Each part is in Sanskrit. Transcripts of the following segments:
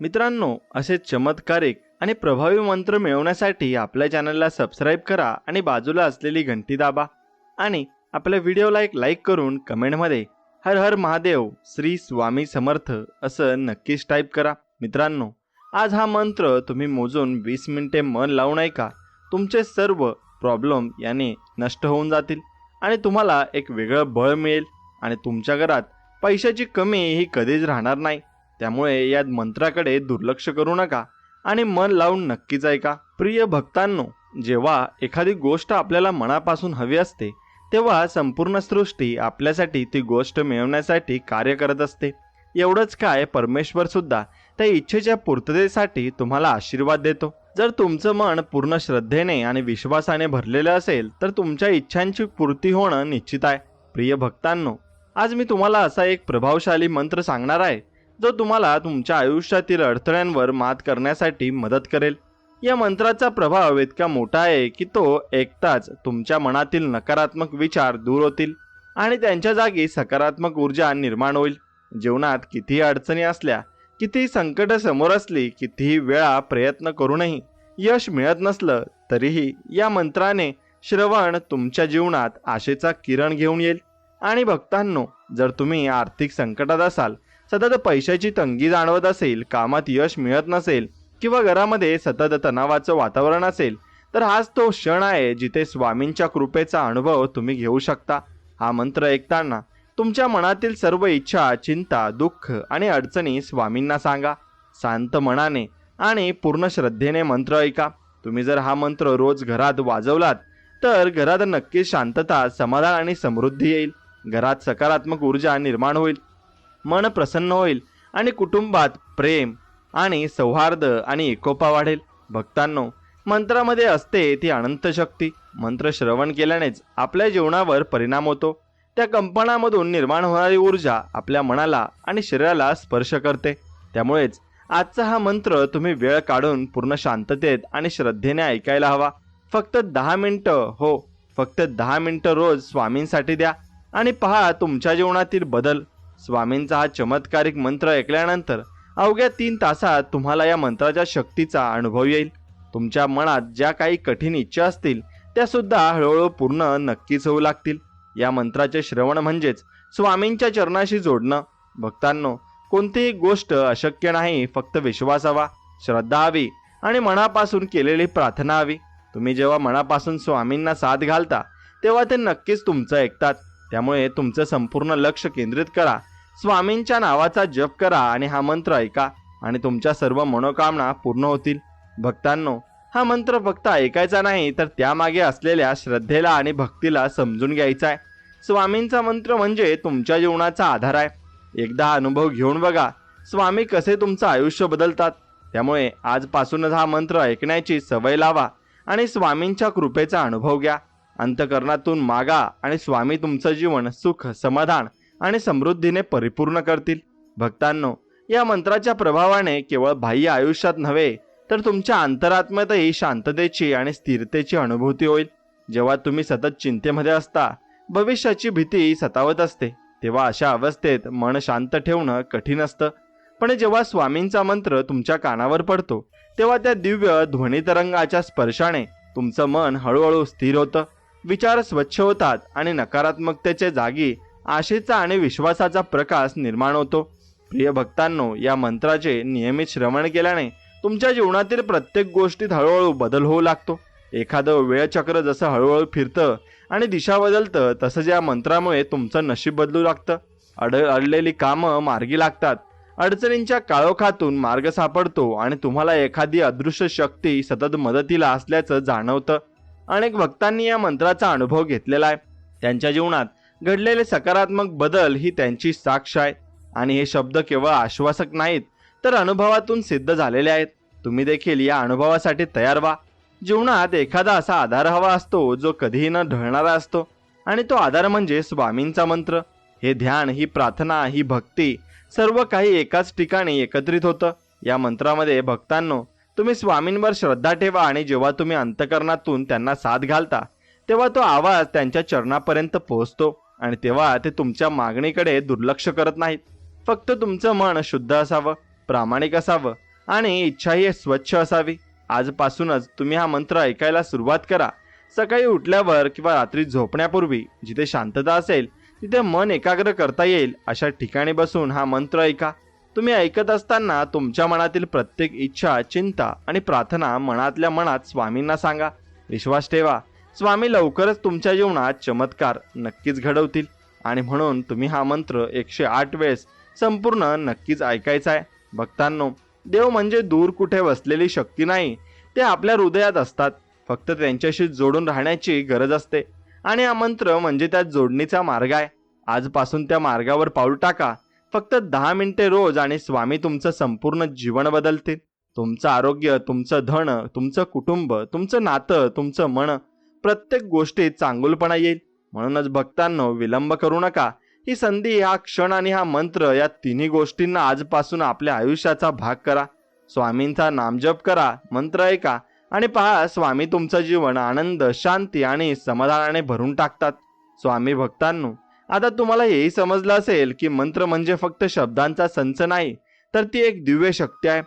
मित्रांनो, असे चमत्कारिक आणि प्रभावी मंत्र मिळवण्यासाठी आपल्या चॅनलला सबस्क्राईब करा आणि बाजूला असलेली घंटी दाबा आणि आपल्या व्हिडिओला एक लाईक करून कमेंटमध्ये हर हर महादेव श्री स्वामी समर्थ असं नक्कीच टाईप करा। मित्रांनो, आज हा मंत्र तुम्ही मोजून 20 मिनिटे मन लावून ऐका। तुमचे सर्व प्रॉब्लेम याने नष्ट होऊन जातील आणि तुम्हाला एक वेगळं बळ मिळेल आणि तुमच्या घरात पैशाची कमी ही कधीच राहणार नाही। त्यामुळे या मंत्राकडे दुर्लक्ष करू नका आणि मन लावून नक्कीच ऐका। प्रिय भक्तांनो, जेव्हा एखादी गोष्ट आपल्याला मनापासून हवी असते तेव्हा संपूर्ण सृष्टी आपल्यासाठी ती गोष्ट मिळवण्यासाठी कार्य करत असते। एवढंच काय, परमेश्वर सुद्धा त्या इच्छेच्या पूर्ततेसाठी तुम्हाला आशीर्वाद देतो। जर तुमचं मन पूर्ण श्रद्धेने आणि विश्वासाने भरलेलं असेल तर तुमच्या इच्छांची पूर्ती होणं निश्चित आहे। प्रिय भक्तांनो, आज मी तुम्हाला असा एक प्रभावशाली मंत्र सांगणार आहे जो तुम्हाला तुमच्या आयुष्यातील अडथळ्यांवर मात करण्यासाठी मदत करेल। या मंत्राचा प्रभाव इतका मोठा आहे की तो ऐकताच तुमच्या मनातील नकारात्मक विचार दूर होतील आणि त्यांच्या जागी सकारात्मक ऊर्जा निर्माण होईल। जीवनात कितीही अडचणी असल्या, कितीही संकट समोर असली, कितीही वेळा प्रयत्न करूनही यश मिळत नसलं तरीही या मंत्राने श्रवण तुमच्या जीवनात आशेचा किरण घेऊन येईल। आणि भक्तांनो, जर तुम्ही आर्थिक संकटात असाल, सतत पैशाची तंगी जाणवत असेल, कामात यश मिळत नसेल किंवा घरामध्ये सतत तणावाचं वातावरण असेल, तर हाच तो क्षण आहे जिथे स्वामींच्या कृपेचा अनुभव तुम्ही घेऊ शकता। हा मंत्र ऐकताना तुमच्या मनातील सर्व इच्छा, चिंता, दुःख आणि अडचणी स्वामींना सांगा। शांत मनाने आणि पूर्ण श्रद्धेने मंत्र ऐका। तुम्ही जर हा मंत्र रोज घरात वाजवलात तर घरात नक्कीच शांतता, समाधान आणि समृद्धी येईल। घरात सकारात्मक ऊर्जा निर्माण होईल, मन प्रसन्न होईल आणि कुटुंबात प्रेम आणि सौहार्द आणि एकोपा वाढेल। भक्तांनो, मंत्रामध्ये असते ती अनंत शक्ती। मंत्र श्रवण केल्यानेच आपल्या जीवनावर परिणाम होतो। त्या कंपनामधून निर्माण होणारी ऊर्जा आपल्या मनाला आणि शरीराला स्पर्श करते। त्यामुळेच आजचा हा मंत्र तुम्ही वेळ काढून पूर्ण शांततेत आणि श्रद्धेने ऐकायला हवा। फक्त 10 मिनिटं, फक्त 10 मिनिटं रोज स्वामींसाठी द्या आणि पहा तुमच्या जीवनातील बदल। स्वामींचा हा चमत्कारिक मंत्र ऐकल्यानंतर अवघ्या 3 तासात तुम्हाला या मंत्राच्या शक्तीचा अनुभव येईल। तुमच्या मनात ज्या काही कठीण इच्छा असतील त्या सुद्धा हळूहळू पूर्ण नक्कीच होऊ लागतील। या मंत्राचे श्रवण म्हणजेच स्वामींच्या चरणाशी जोडणं। भक्तांनो, कोणतीही गोष्ट अशक्य नाही, फक्त विश्वास हवा, श्रद्धा हवी आणि मनापासून केलेली प्रार्थना हवी। तुम्ही जेव्हा मनापासून स्वामींना साथ घालता तेव्हा ते नक्कीच तुमचं ऐकतात। त्यामुळे तुमचं संपूर्ण लक्ष केंद्रित करा, स्वामींच्या नावाचा जप करा आणि हा मंत्र ऐका आणि तुमच्या सर्व मनोकामना पूर्ण होतील। भक्तांनो, हा मंत्र फक्त ऐकायचा नाही तर त्यामागे असलेल्या श्रद्धेला आणि भक्तीला समजून घ्यायचा आहे। स्वामींचा मंत्र म्हणजे तुमच्या जीवनाचा आधार आहे। एकदा हा अनुभव घेऊन बघा, स्वामी कसे तुमचं आयुष्य बदलतात। त्यामुळे आजपासूनच हा मंत्र ऐकण्याची सवय लावा आणि स्वामींच्या कृपेचा अनुभव घ्या। अंतःकरणातून मागा आणि स्वामी तुमचं जीवन सुख, समाधान आणि समृद्धीने परिपूर्ण करतील। भक्तांनो, या मंत्राच्या प्रभावाने केवळ बाह्य आयुष्यात नव्हे तर तुमच्या अंतरात्म्यातही शांततेची आणि स्थिरतेची अनुभूती होईल। जेव्हा तुम्ही सतत चिंतेमध्ये असता, भविष्याची भीती सतावत असते, तेव्हा अशा अवस्थेत मन शांत ठेवणं कठीण असतं। पण जेव्हा स्वामींचा मंत्र तुमच्या कानावर पडतो तेव्हा त्या दिव्य ध्वनितरंगाच्या स्पर्शाने तुमचं मन हळूहळू स्थिर होतं, विचार स्वच्छ होतात आणि नकारात्मकतेच्या जागी आशेचा आणि विश्वासाचा प्रकाश निर्माण होतो। प्रिय भक्तांनो, या मंत्राचे नियमित श्रवण केल्याने तुमच्या जीवनातील प्रत्येक गोष्टीत हळूहळू बदल होऊ लागतो। एखादं वेळचक्र जसं हळूहळू फिरतं आणि दिशा बदलतं, तसंच या मंत्रामुळे तुमचं नशीब बदलू लागतं। अडलेली कामं मार्गी लागतात, अडचणींच्या काळोखातून मार्ग सापडतो आणि तुम्हाला एखादी अदृश्य शक्ती सतत मदतीला असल्याचं जाणवतं। अनेक भक्तांनी या मंत्राचा अनुभव घेतलेला आहे। त्यांच्या जीवनात घडलेले सकारात्मक बदल ही त्यांची साक्ष आहे आणि हे शब्द केवळ आश्वासक नाहीत तर अनुभवातून सिद्ध झालेले आहेत। तुम्ही देखील या अनुभवासाठी तयार व्हा। जीवनात एखादा असा आधार हवा असतो जो कधीही न ढळणारा असतो आणि तो आधार म्हणजे स्वामींचा मंत्र। हे ध्यान, ही प्रार्थना, ही भक्ती सर्व काही एकाच ठिकाणी एकत्रित होतं। या मंत्रामध्ये भक्तांनो, तुम्ही स्वामींवर श्रद्धा ठेवा आणि जेव्हा तुम्ही अंतःकरणातून त्यांना साथ घालता तेव्हा तो आवाज त्यांच्या चरणापर्यंत पोहोचतो आणि तेव्हा ते तुमच्या मागणीकडे दुर्लक्ष करत नाहीत। फक्त तुमचं मन शुद्ध असावं, प्रामाणिक असावं आणि इच्छाही स्वच्छ असावी. आजपासूनच तुम्ही हा मंत्र ऐकायला सुरुवात करा. सकाळी उठल्यावर किंवा रात्री झोपण्यापूर्वी जिथे शांतता असेल तिथे मन एकाग्र करता येईल अशा ठिकाणी बसून हा मंत्र ऐका. तुम्ही ऐकत असताना तुमच्या मनातील प्रत्येक इच्छा, चिंता आणि प्रार्थना मनातल्या मनात स्वामींना सांगा. विश्वास ठेवा, स्वामी लवकरच तुमच्या जीवनात चमत्कार नक्कीच घडवतील. आणि म्हणून तुम्ही हा मंत्र 108 वेळेस संपूर्ण नक्कीच ऐकायचा आहे. भक्तांनो, देव म्हणजे दूर कुठे बसलेली शक्ती नाही, ते आपल्या हृदयात असतात. फक्त त्यांच्याशी जोडून राहण्याची गरज असते. आणि हा मंत्र म्हणजे त्या जोडणीचा मार्ग आहे. आजपासून त्या मार्गावर पाऊल टाका. फक्त 10 मिनिटे रोज आणि स्वामी तुमचं संपूर्ण जीवन बदलतील. तुमचं आरोग्य, तुमचं धन, तुमचं कुटुंब, तुमचं नातं, तुमचं मन, प्रत्येक गोष्टीत चांगुलपणा येईल. म्हणूनच भक्तांनो, विलंब करू नका. ही संधी, हा क्षण आणि हा मंत्र या तिन्ही गोष्टींना आजपासून आपल्या आयुष्याचा भाग करा. स्वामींचा नामजप करा, मंत्र ऐका आणि पहा, स्वामी तुमचं जीवन आनंद, शांती आणि समाधानाने भरून टाकतात. स्वामी भक्तांनो, आता तुम्हाला हेही समजलं असेल की मंत्र म्हणजे फक्त शब्दांचा संच नाही, तर ती एक दिव्य शक्ती आहे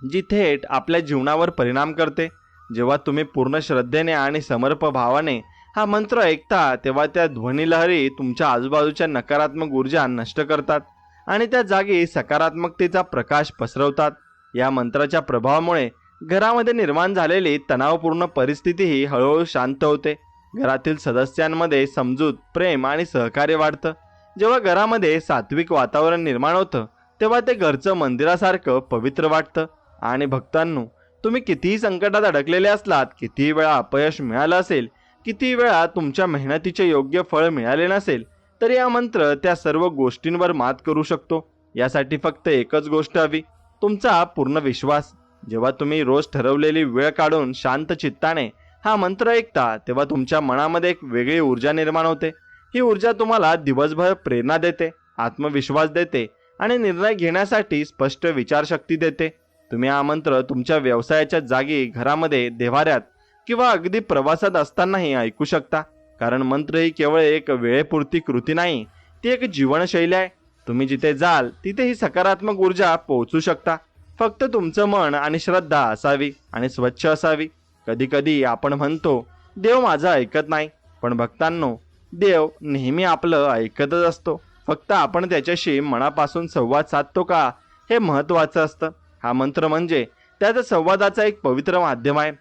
जी थेट आपल्या जीवनावर परिणाम करते. जेव्हा तुम्ही पूर्ण श्रद्धेने आणि समर्प भावाने हा मंत्र ऐकता, तेव्हा त्या ध्वनिलहरी तुमच्या आजूबाजूच्या नकारात्मक ऊर्जा नष्ट करतात आणि त्या जागी सकारात्मकतेचा प्रकाश पसरवतात. या मंत्राच्या प्रभावामुळे घरामध्ये निर्माण झालेली तणावपूर्ण परिस्थितीही हळूहळू शांत होते. घरातील सदस्यांमध्ये समजूत, प्रेम आणि सहकार्य वाढतं. जेव्हा घरामध्ये सात्विक वातावरण निर्माण होतं, तेव्हा ते घरचं मंदिरासारखं पवित्र वाटतं. आणि भक्तांनो, तुम्ही कितीही संकटात अडकलेले असलात, कितीही वेळा अपयश मिळालं असेल, किती वेळा तुमच्या मेहनतीचे योग्य फळ मिळाले नसेल, तरी हा मंत्र त्या सर्व गोष्टींवर मात करू शकतो. यासाठी फक्त एकच गोष्ट हवी, तुमचा पूर्ण विश्वास. जेव्हा तुम्ही रोज ठरवलेली वेळ काढून शांत चित्ताने हा मंत्र ऐकता, तेव्हा तुमच्या मनामध्ये एक वेगळी ऊर्जा निर्माण होते. ही ऊर्जा तुम्हाला दिवसभर प्रेरणा देते, आत्मविश्वास देते आणि निर्णय घेण्यासाठी स्पष्ट विचारशक्ती देते. तुम्ही हा मंत्र तुमच्या व्यवसायाच्या जागी, घरामध्ये, देव्हाऱ्यात किंवा अगदी प्रवासात असतानाही ऐकू शकता. कारण मंत्र ही केवळ एक वेळेपुरती कृती नाही, ती एक जीवनशैली आहे. तुम्ही जिथे जाल तिथे ही सकारात्मक ऊर्जा पोहोचू शकता. फक्त तुमचं मन आणि श्रद्धा असावी आणि स्वच्छ असावी. कधी कधी आपण म्हणतो, देव माझं ऐकत नाही. पण भक्तांनो, देव नेहमी आपलं ऐकतच असतो. फक्त आपण त्याच्याशी मनापासून संवाद साधतो का, हे महत्त्वाचं असतं. हा मंत्र म्हणजे त्याचा संवादाचा एक पवित्र माध्यम आहे.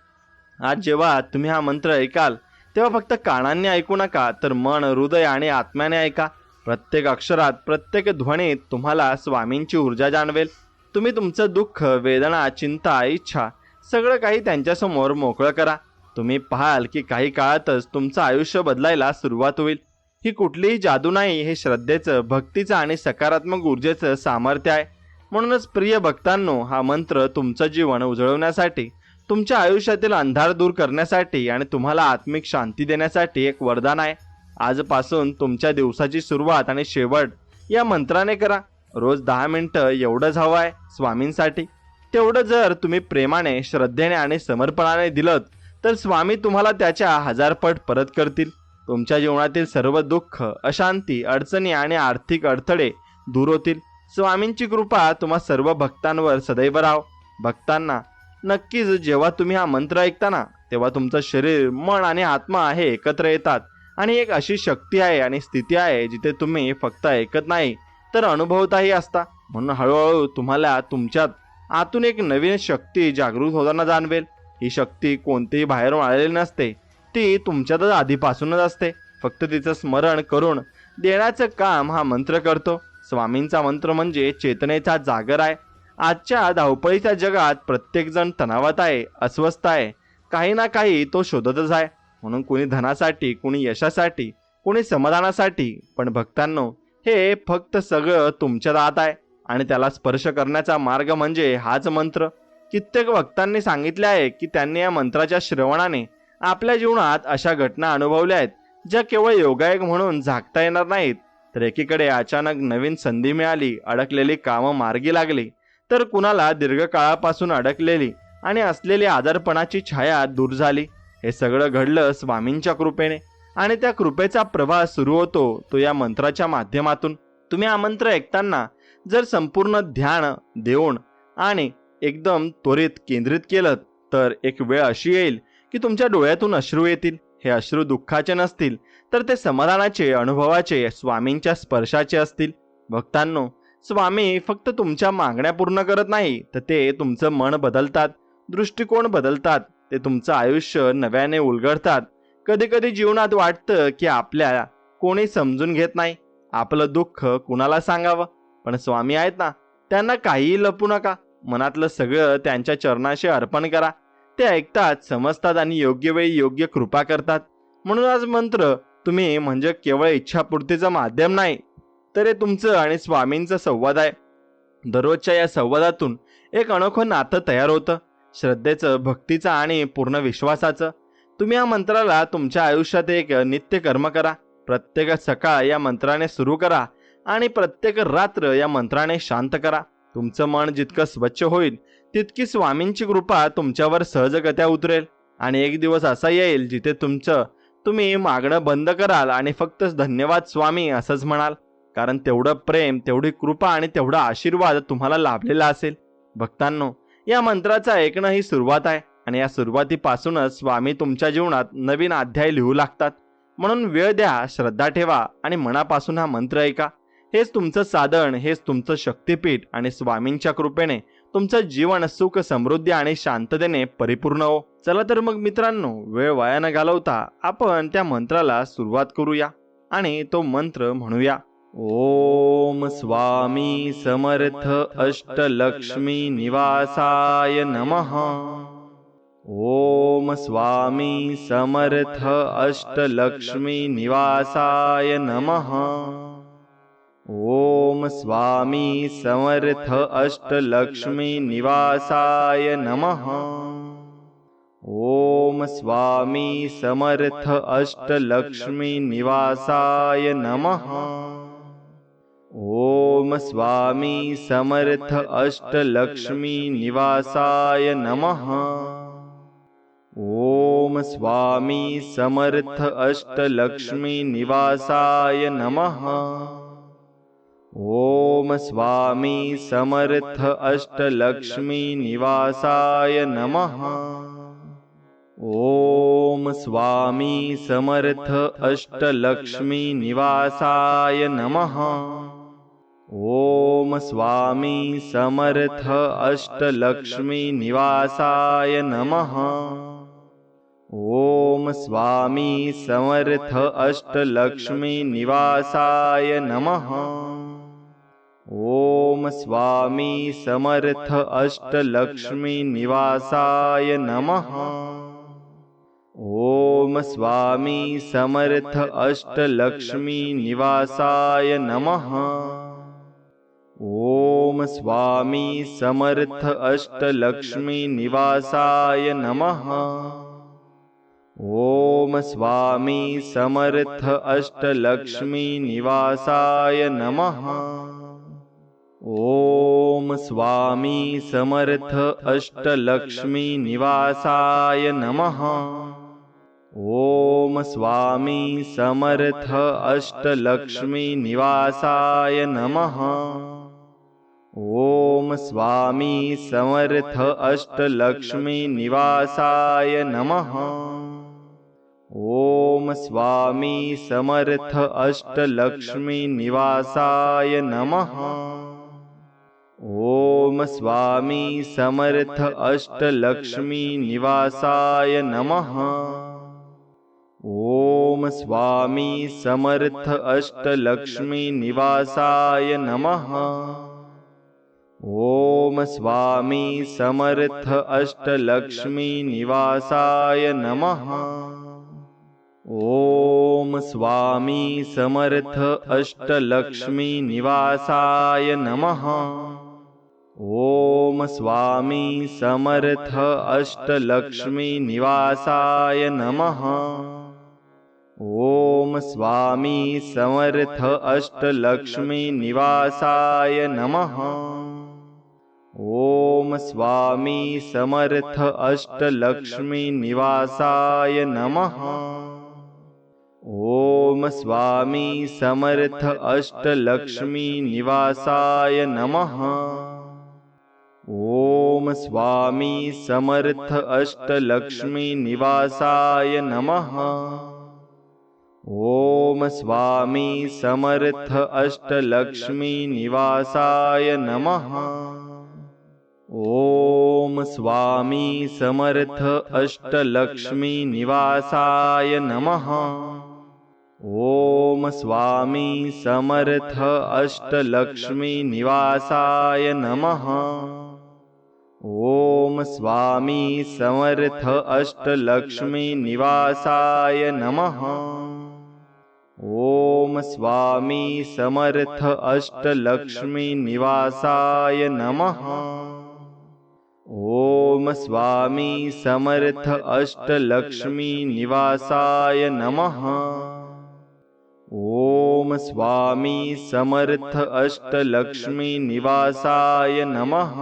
आज जेव्हा तुम्ही हा मंत्र ऐकाल, तेव्हा फक्त कानांनी ऐकू नका, तर मन, हृदय आणि आत्म्याने ऐका. प्रत्येक अक्षरात, प्रत्येक ध्वनीत तुम्हाला स्वामींची ऊर्जा जाणवेल. तुम्ही तुमचं दुःख, वेदना, चिंता, इच्छा सगळं काही त्यांच्यासमोर मोकळं करा. तुम्ही पाहाल की काही काळातच तुमचं आयुष्य बदलायला सुरुवात होईल. ही कुठलीही जादू नाही, हे श्रद्धेचं, भक्तीचं आणि सकारात्मक ऊर्जेचं सामर्थ्य आहे. म्हणूनच प्रिय भक्तांनो, हा मंत्र तुमचं जीवन उजळवण्यासाठी, तुमच्या आयुष्यातील अंधार दूर करण्यासाठी आणि तुम्हाला आत्मिक शांती देण्यासाठी एक वरदान आहे. आजपासून तुमच्या दिवसाची सुरुवात आणि शेवट या मंत्राने करा. रोज 10 मिनिटं एवढंच हवं आहे स्वामींसाठी. तेवढं जर तुम्ही प्रेमाने, श्रद्धेने आणि समर्पणाने दिलत, तर स्वामी तुम्हाला त्याच्या 1000 पट परत करतील. तुमच्या जीवनातील सर्व दुःख, अशांती, अडचणी आणि आर्थिक अडथळे दूर होतील. स्वामींची कृपा तुम्हा सर्व भक्तांवर सदैव राहो. भक्तांना, नक्कीच जेव्हा तुम्ही हा मंत्र ऐकता ना, तेव्हा तुमचं शरीर, मन आणि आत्मा हे एकत्र येतात. आणि एक अशी शक्ती आहे आणि स्थिती आहे जिथे तुम्ही फक्त ऐकत नाही, तर अनुभवताही असता. म्हणून हळूहळू तुम्हाला तुमच्यात आतून एक नवीन शक्ती जागृत होताना जाणवेल. ही शक्ती कोणतीही बाहेरून आलेली नसते, ती तुमच्यातच आधीपासूनच असते. फक्त तिचं स्मरण करून देण्याचं काम हा मंत्र करतो. स्वामींचा मंत्र म्हणजे चेतनेचा जागर आहे. आजच्या धावपळीच्या जगात प्रत्येकजण तणावात आहे, अस्वस्थ आहे, काही ना काही तो शोधतच आहे. म्हणून कोणी धनासाठी, कोणी यशासाठी, कोणी समाधानासाठी. पण भक्तांनो, हे फक्त सगळं तुमच्या आत आहे आणि त्याला स्पर्श करण्याचा मार्ग म्हणजे हाच मंत्र. कित्येक भक्तांनी सांगितले आहे की त्यांनी या मंत्राच्या श्रवणाने आपल्या जीवनात अशा घटना अनुभवल्या आहेत ज्या केवळ योगायोग म्हणून झाकता येणार नाहीत. तर एकीकडे अचानक नवीन संधी मिळाली, अडकलेली कामं मार्गी लागली, तर कुणाला दीर्घकाळापासून अडकलेली आणि असलेली आजारपणाची छाया दूर झाली. हे सगळं घडलं स्वामींच्या कृपेने. आणि त्या कृपेचा प्रवाह सुरू होतो तो या मंत्राच्या माध्यमातून. तुम्ही हा मंत्र ऐकताना जर संपूर्ण ध्यान देऊन आणि एकदम त्वरित केंद्रित केलं तर एक वेळ अशी येईल की तुमच्या डोळ्यातून अश्रू येतील. हे अश्रू दुःखाचे नसतील तर ते समाधानाचे, अनुभवाचे, स्वामींच्या स्पर्शाचे असतील. भक्तांनो, स्वामी फक्त तुमच्या मागण्या पूर्ण करत नाही, तर ते तुमचं मन बदलतात, दृष्टिकोन बदलतात, ते तुमचं आयुष्य नव्याने उलगडतात. कधी कधी जीवनात वाटतं की आपल्याला कोणी समजून घेत नाही, आपलं दुःख कुणाला सांगावं. पण स्वामी आहेत ना, त्यांना काहीही लपू नका. मनातलं सगळं त्यांच्या चरणाशी अर्पण करा. ते ऐकतात, समजतात आणि योग्य वेळी योग्य कृपा करतात. म्हणून आज मंत्र तुम्ही म्हणजे केवळ इच्छापूर्तीचं माध्यम नाही, तर हे तुमचं आणि स्वामींचा संवाद आहे. दररोजच्या या संवादातून एक अनोखं नातं तयार होतं, श्रद्धेचं, भक्तीचं आणि पूर्ण विश्वासाचं. तुम्ही या मंत्राला तुमच्या आयुष्यात एक नित्य कर्म करा. प्रत्येक सकाळ या मंत्राने सुरू करा आणि प्रत्येक रात्र या मंत्राने शांत करा. तुमचं मन जितकं स्वच्छ होईल तितकी स्वामींची कृपा तुमच्यावर सहजगत्या उतरेल. आणि एक दिवस असा येईल जिथे तुम्ही मागणं बंद कराल आणि फक्त धन्यवाद स्वामी असंच म्हणाल. कारण तेवढं प्रेम, तेवढी कृपा आणि तेवढा आशीर्वाद तुम्हाला लाभलेला असेल. भक्तांनो, या मंत्राचा ऐकणं ही सुरुवात आहे आणि या सुरुवातीपासूनच स्वामी तुमच्या जीवनात नवीन अध्याय लिहू लागतात. म्हणून वेळ द्या, श्रद्धा ठेवा आणि मनापासून हा मंत्र ऐका. हेच तुमचं साधन, हेच तुमचं शक्तिपीठ आणि स्वामींच्या कृपेने तुमचं जीवन सुख, समृद्धी आणि शांततेने परिपूर्ण हो. चला तर मग मित्रांनो, वेळ वाया न घालवता आपण त्या मंत्राला सुरुवात करूया आणि तो मंत्र म्हणूया. ओम स्वामी समर्थ अष्टलक्ष्मी निवासाय नमः. ओम स्वामी समर्थ अष्टलक्ष्मी निवासाय नमः. ओम स्वामी समर्थ अष्टलक्ष्मी निवासाय नमः. ओम स्वामी समर्थ अष्टलक्ष्मी निवासाय नमः. ओम स्वामी समर्थ अष्टलक्ष्मी निवासाय नमः. ओम स्वामी समर्थ अष्टलक्ष्मी निवासाय नमः. ओम स्वामी समर्थ अष्टलक्ष्मी निवासाय नमः. ओम स्वामी समर्थ अष्टलक्ष्मी निवासाय नमः. ओम स्वामी समर्थ अष्टलक्ष्मी निवासाय नमः. ओम स्वामी समर्थ अष्टलक्ष्मी निवासाय नमः. ओम स्वामी समर्थ अष्टलक्ष्मी निवासाय नमः. ओम स्वामी समर्थ अष्टलक्ष्मी निवासाय नमः. ओम स्वामी समर्थ अष्टलक्ष्मी निवासाय नमः. ओम स्वामी समर्थ अष्टलक्ष्मी निवासाय नमः. ओम स्वामी समर्थ अष्टलक्ष्मी निवासाय नमः. ओम स्वामी समर्थ अष्टलक्ष्मी निवासाय नमः. ओम स्वामी समर्थ अष्टलक्ष्मी निवासाय नमः. ओम स्वामी समर्थ अष्टलक्ष्मी निवासाय नमः. ओम स्वामी समर्थ अष्टलक्ष्मी निवासाय नमः. ओम स्वामी समर्थ अष्टलक्ष्मी निवासाय नमः. ओम स्वामी समर्थ अष्टलक्ष्मी निवासाय नमः. ओम स्वामी समर्थ अष्टलक्ष्मी निवासाय नमः. ओम स्वामी समर्थ अष्टलक्ष्मी निवासाय नमः. ओम स्वामी समर्थ अष्टलक्ष्मी निवासाय नमः. ओम स्वामी समर्थ अष्टलक्ष्मी निवासाय नमः. ओम स्वामी समर्थ अष्टलक्ष्मी निवासाय नमः. ओम ओम स्वामी समर्थ अष्टलक्ष्मी निवासाय नमः। ओम स्वामी समर्थ अष्टलक्ष्मी निवासाय नमः। ओम स्वामी समर्थ अष्टलक्ष्मी निवासाय नमः। ओम स्वामी समर्थ अष्टलक्ष्मी निवासाय नमः। ओम स्वामी समर्थ अष्टलक्ष्मी निवासाय नमः। ओम स्वामी समर्थ अष्टलक्ष्मी निवासाय नमः। ओम स्वामी समर्थ अष्टलक्ष्मी निवासाय नमः।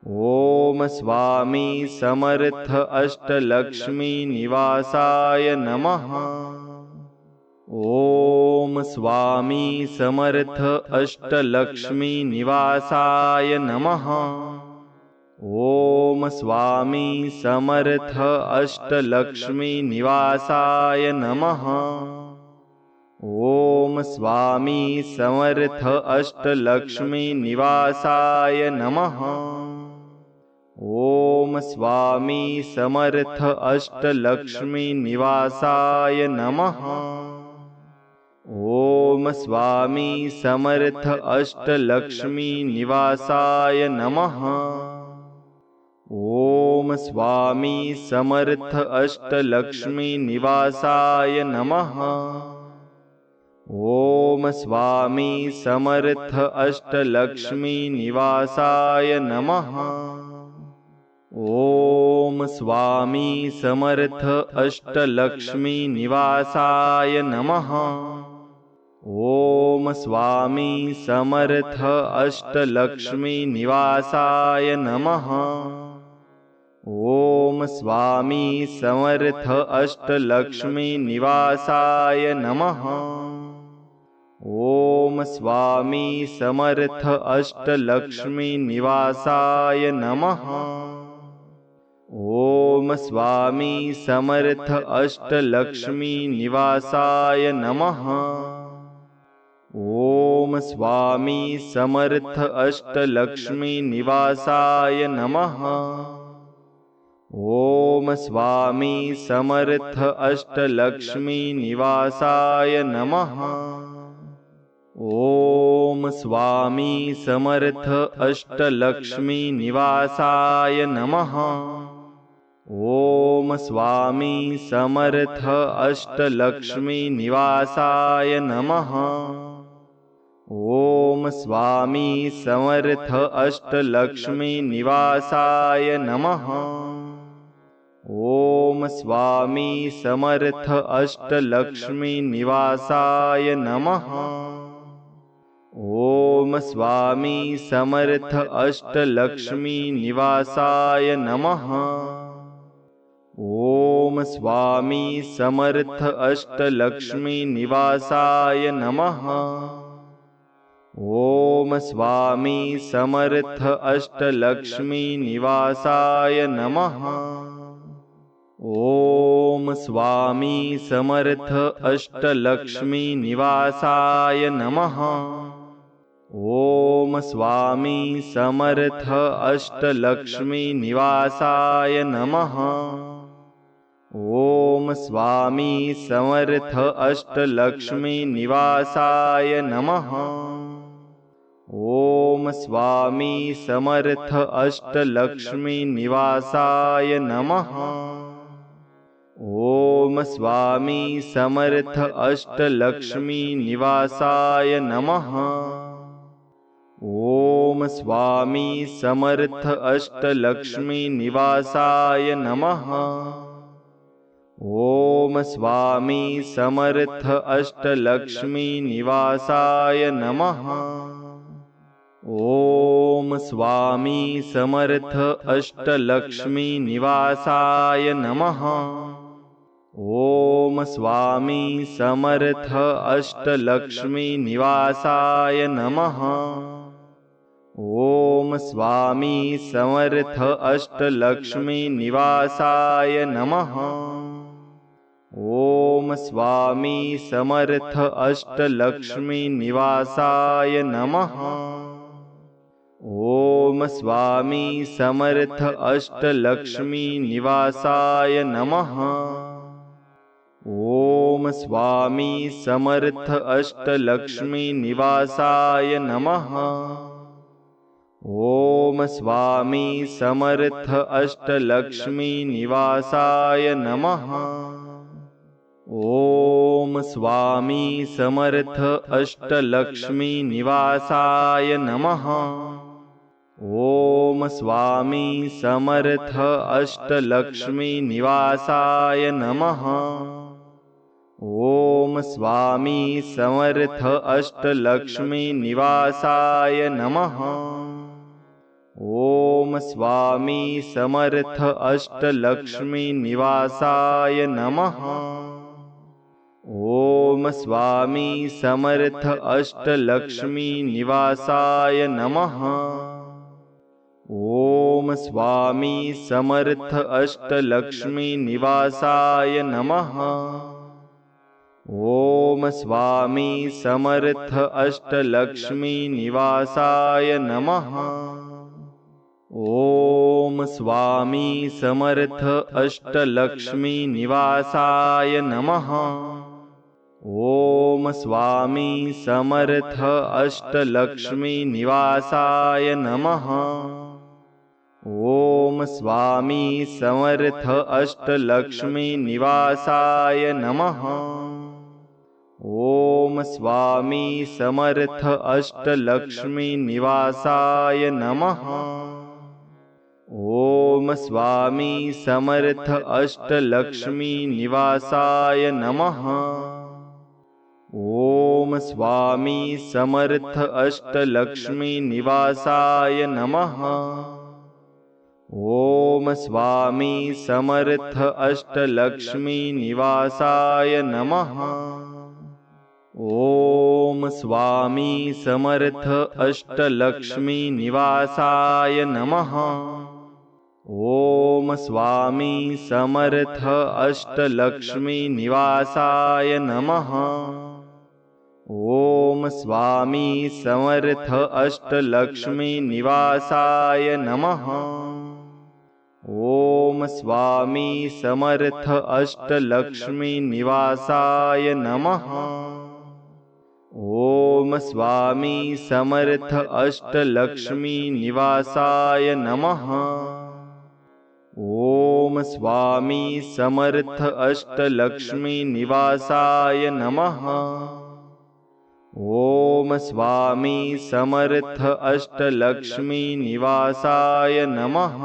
ओम स्वामी समर्थ अष्टलक्ष्मी निवासाय नमः। ओम स्वामी समर्थ अष्टलक्ष्मी निवासाय नमः। ओम स्वामी समर्थ अष्टलक्ष्मी निवासाय नमः। ओम स्वामी समर्थ अष्टलक्ष्मी निवासाय नमः। ओम स्वामी समर्थ अष्टलक्ष्मी निवासाय नमः। ओम स्वामी समर्थ अष्टलक्ष्मी निवासाय नमः। ओम स्वामी समर्थ अष्टलक्ष्मी निवासाय नमः। ओम स्वामी समर्थ अष्टलक्ष्मी निवासाय नमः। ओम स्वामी समर्थ अष्टलक्ष्मी निवासाय नमः। ओम स्वामी समर्थ अष्टलक्ष्मी निवासाय नमः। ओम स्वामी समर्थ अष्टलक्ष्मी निवासाय नमः। ओम स्वामी समर्थ अष्टलक्ष्मी निवासाय नमः। ओम स्वामी समर्थ अष्टलक्ष्मी निवासाय नमः। ओम स्वामी समर्थ अष्टलक्ष्मी निवासाय नमः। ओम स्वामी समर्थ अष्टलक्ष्मी निवासाय नमः। ओम स्वामी समर्थ अष्टलक्ष्मी निवासाय नमः। ओम स्वामी समर्थ अष्टलक्ष्मी निवासाय नमः। ओम स्वामी समर्थ अष्टलक्ष्मी निवासाय नमः। ओम स्वामी समर्थ अष्टलक्ष्मी निवासाय नमः। ओम स्वामी समर्थ अष्टलक्ष्मी निवासाय नमः। ओम स्वामी समर्थ अष्टलक्ष्मी निवासाय नमः। ओम स्वामी समर्थ अष्टलक्ष्मी निवासाय नमः। ओम स्वामी समर्थ अष्टलक्ष्मी निवासाय नमः। ओम स्वामी समर्थ अष्टलक्ष्मी निवासाय नमः। ओम स्वामी समर्थ अष्टलक्ष्मी निवासाय नमः। ओम स्वामी समर्थ अष्टलक्ष्मी निवासाय नमः। ओम स्वामी समर्थ अष्टलक्ष्मी निवासाय नमः। ओम स्वामी समर्थ अष्टलक्ष्मी निवासाय नमः। ओम स्वामी समर्थ अष्टलक्ष्मी निवासाय नमः। ओम स्वामी समर्थ अष्टलक्ष्मी निवासाय नमः। ओम स्वामी समर्थ अष्टलक्ष्मी निवासाय नमः। ओम स्वामी समर्थ अष्टलक्ष्मी निवासाय नमः। ओम स्वामी समर्थ अष्टलक्ष्मी निवासाय नमः। ओम स्वामी समर्थ अष्टलक्ष्मी निवासाय नमः। ओम स्वामी समर्थ अष्टलक्ष्मी निवासाय नमः। ओम स्वामी समर्थ अष्टलक्ष्मी निवासाय नमः। ओम स्वामी समर्थ अष्टलक्ष्मी निवासाय नमः। ओम स्वामी समर्थ अष्टलक्ष्मी निवासाय नमः। ओम स्वामी समर्थ अष्टलक्ष्मी निवासाय नमः। ओम स्वामी समर्थ अष्टलक्ष्मी निवासाय नमः। ओम स्वामी समर्थ अष्टलक्ष्मी निवासाय नमः। ओम स्वामी समर्थ अष्टलक्ष्मी निवासाय नमः। ओम स्वामी समर्थ अष्टलक्ष्मी निवासाय नमः। ओम स्वामी समर्थ अष्टलक्ष्मी निवासाय नमः। ओम स्वामी समर्थ अष्टलक्ष्मी निवासाय नमः। ओम स्वामी समर्थ अष्टलक्ष्मी निवासाय नमः। ओम स्वामी समर्थ अष्टलक्ष्मी निवासाय नमः। ओम स्वामी समर्थ अष्टलक्ष्मी निवासाय नमः। ओम स्वामी समर्थ अष्टलक्ष्मी निवासाय नमः। ओम स्वामी समर्थ अष्टलक्ष्मी निवासाय नमः। ओम स्वामी समर्थ अष्टलक्ष्मी निवासाय नमः। ओम स्वामी समर्थ अष्टलक्ष्मी निवासाय नमः। ओम स्वामी समर्थ अष्टलक्ष्मी निवासाय नमः। ओम स्वामी समर्थ अष्टलक्ष्मी निवासाय नमः। ओम स्वामी समर्थ अष्टलक्ष्मी निवासाय नमः। ओम स्वामी समर्थ अष्टलक्ष्मी निवासाय नमः। ओम स्वामी समर्थ अष्टलक्ष्मी निवासाय नमः।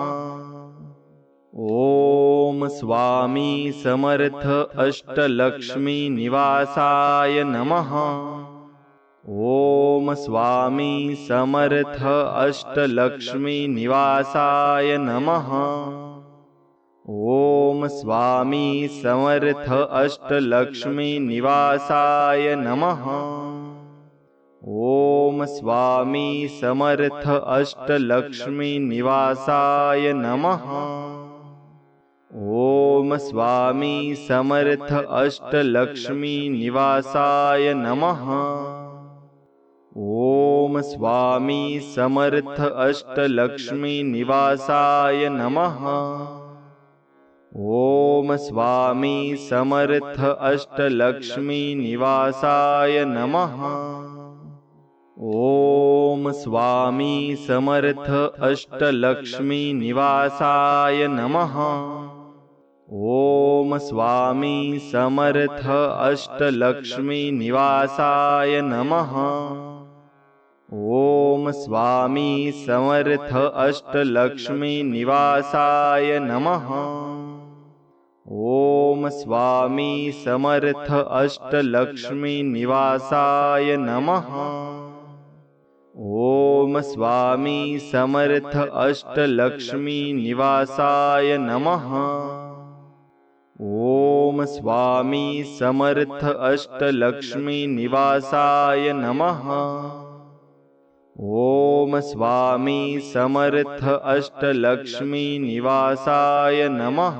ओम स्वामी समर्थ अष्टलक्ष्मी निवासाय नमः। ओम स्वामी समर्थ अष्टलक्ष्मी निवासाय नमः। ओम स्वामी समर्थ अष्टलक्ष्मी निवासाय नमः। ओम स्वामी समर्थ अष्टलक्ष्मी निवासाय नमः। ओम स्वामी समर्थ अष्टलक्ष्मी निवासाय नमः। ओम स्वामी समर्थ अष्टलक्ष्मी निवासाय नमः। ओम स्वामी समर्थ अष्टलक्ष्मी निवासाय नमः। ओम स्वामी समर्थ अष्टलक्ष्मी निवासाय नमः। ओम स्वामी समर्थ अष्टलक्ष्मी निवासाय नमः। ओम स्वामी समर्थ अष्टलक्ष्मी निवासाय नमः। ओम स्वामी समर्थ अष्टलक्ष्मी निवासाय नमः। ओम स्वामी समर्थ अष्टलक्ष्मी निवासाय नमः। ओम स्वामी समर्थ अष्टलक्ष्मी निवासाय नमः। ओम स्वामी समर्थ अष्टलक्ष्मी निवासाय नमः। ओम स्वामी समर्थ अष्टलक्ष्मी निवासाय नमः।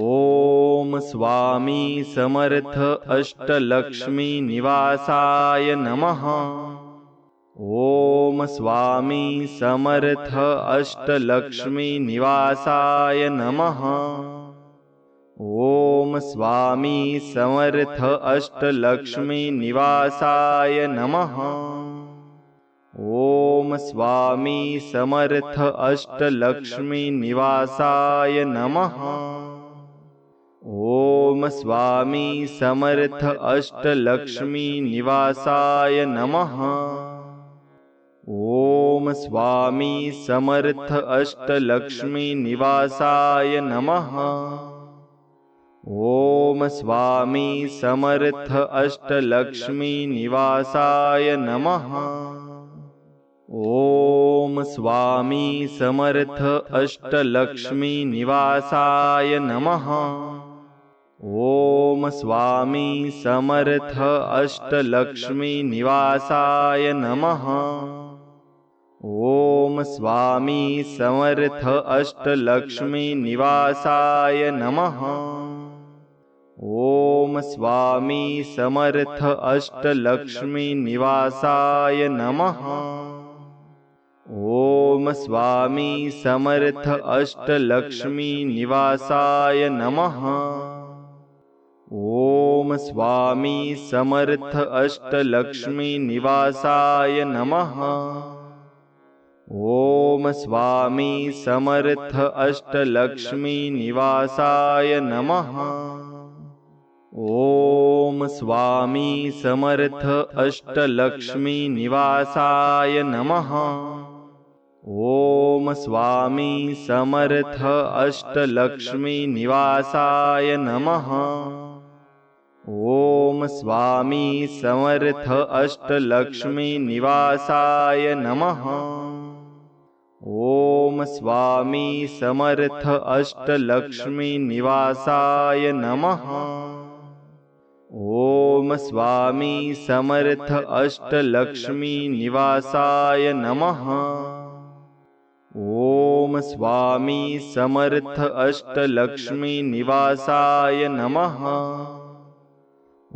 ओम स्वामी समर्थ अष्टलक्ष्मी निवासाय नमः। ओम स्वामी समर्थ अष्टलक्ष्मी निवासाय नमः। ओम स्वामी समर्थ अष्टलक्ष्मी निवासाय नमः। ओम स्वामी समर्थ अष्टलक्ष्मी निवासाय नमः। ओम स्वामी समर्थ अष्टलक्ष्मी निवासाय नमः। ओम स्वामी समर्थ अष्टलक्ष्मी निवासाय नमः। ओम स्वामी समर्थ अष्टलक्ष्मी निवासाय नमः। ओम स्वामी समर्थ अष्टलक्ष्मी निवासाय नमः। ओम स्वामी समर्थ अष्टलक्ष्मी निवासाय नमः। ओम स्वामी समर्थ अष्टलक्ष्मी निवासाय नमः। ओम स्वामी समर्थ अष्टलक्ष्मी निवासाय नमः। ओम स्वामी समर्थ अष्टलक्ष्मी निवासाय नमः। ओम स्वामी समर्थ अष्टलक्ष्मी निवासाय नमः। ओम स्वामी समर्थ अष्टलक्ष्मी निवासाय नमः। ओम स्वामी समर्थ अष्टलक्ष्मी निवासाय नमः। ओम स्वामी समर्थ अष्टलक्ष्मी निवासाय नमः। ओम स्वामी समर्थ अष्टलक्ष्मी निवासाय नमः। ओम स्वामी समर्थ अष्टलक्ष्मी निवासाय नमः। ओम स्वामी समर्थ अष्टलक्ष्मी निवासाय नमः।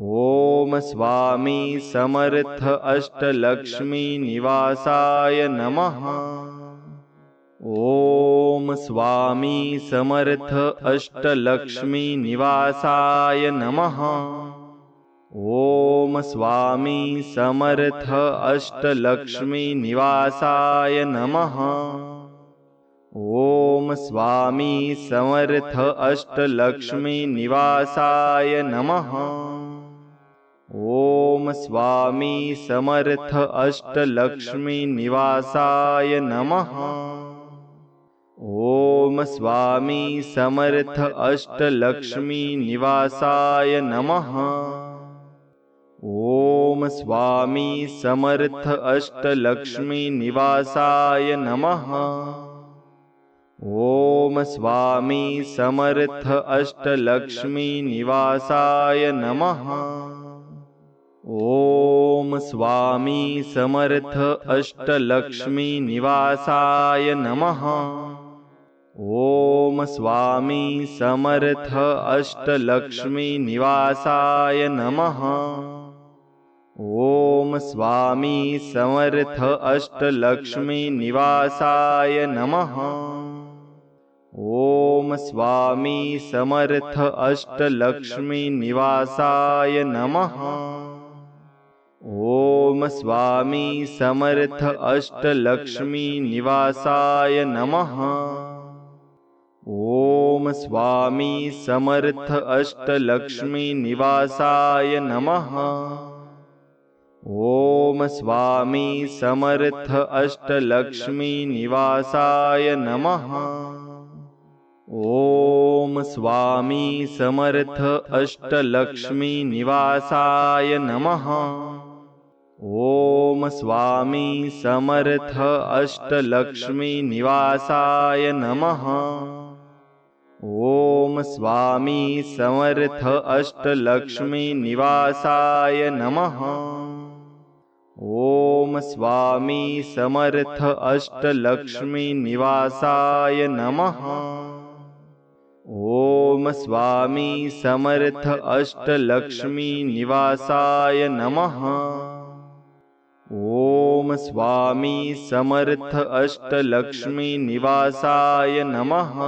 ओम स्वामी समर्थ अष्टलक्ष्मी निवासाय नमः। ओम स्वामी समर्थ अष्टलक्ष्मी निवासाय नमः। ओम स्वामी समर्थ अष्टलक्ष्मी निवासाय नमः। ओम स्वामी समर्थ अष्टलक्ष्मी निवासाय नमः। ओम स्वामी समर्थ अष्टलक्ष्मी निवासाय नमः। ओम स्वामी समर्थ अष्टलक्ष्मी निवासाय नमः। ओम स्वामी समर्थ अष्टलक्ष्मी निवासाय नमः। ओम स्वामी समर्थ अष्टलक्ष्मी निवासाय नमः। ओम स्वामी समर्थ अष्टलक्ष्मी निवासाय नमः। ओम स्वामी समर्थ अष्टलक्ष्मी निवासाय नमः। ओम स्वामी समर्थ अष्टलक्ष्मी निवासाय नमः। ओम स्वामी समर्थ अष्टलक्ष्मी निवासाय नमः। ओम स्वामी समर्थ अष्टलक्ष्मी निवासाय नमः। ओम स्वामी समर्थ अष्टलक्ष्मी निवासाय नमः। ओम स्वामी समर्थ अष्टलक्ष्मी निवासाय नमः। ओम स्वामी समर्थ अष्टलक्ष्मी निवासाय नमः। ओम स्वामी समर्थ अष्टलक्ष्मी निवासाय नमः। ओम स्वामी समर्थ अष्टलक्ष्मी निवासाय नमः। ओम स्वामी समर्थ अष्टलक्ष्मी निवासाय नमः। ओम ओम स्वामी समर्थ अष्टलक्ष्मी निवासाय नमः। ओम स्वामी समर्थ अष्टलक्ष्मी निवासाय नमः। ओम स्वामी समर्थ अष्टलक्ष्मी निवासाय नमः।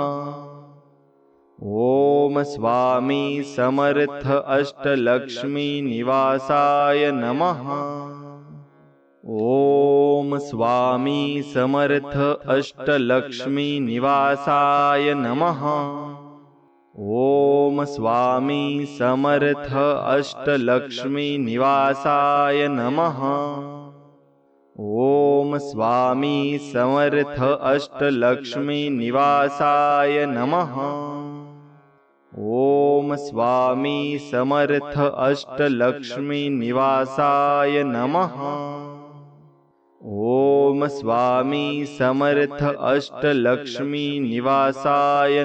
ओम स्वामी समर्थ अष्टलक्ष्मी निवासाय नमः। ओम स्वामी समर्थ अष्टलक्ष्मी निवासाय नमः। ओम स्वामी समर्थ अष्टलक्ष्मी निवासाय नमः। ओम स्वामी समर्थ अष्टलक्ष्मी निवासाय नमः। ओम स्वामी समर्थ अष्टलक्ष्मी निवासाय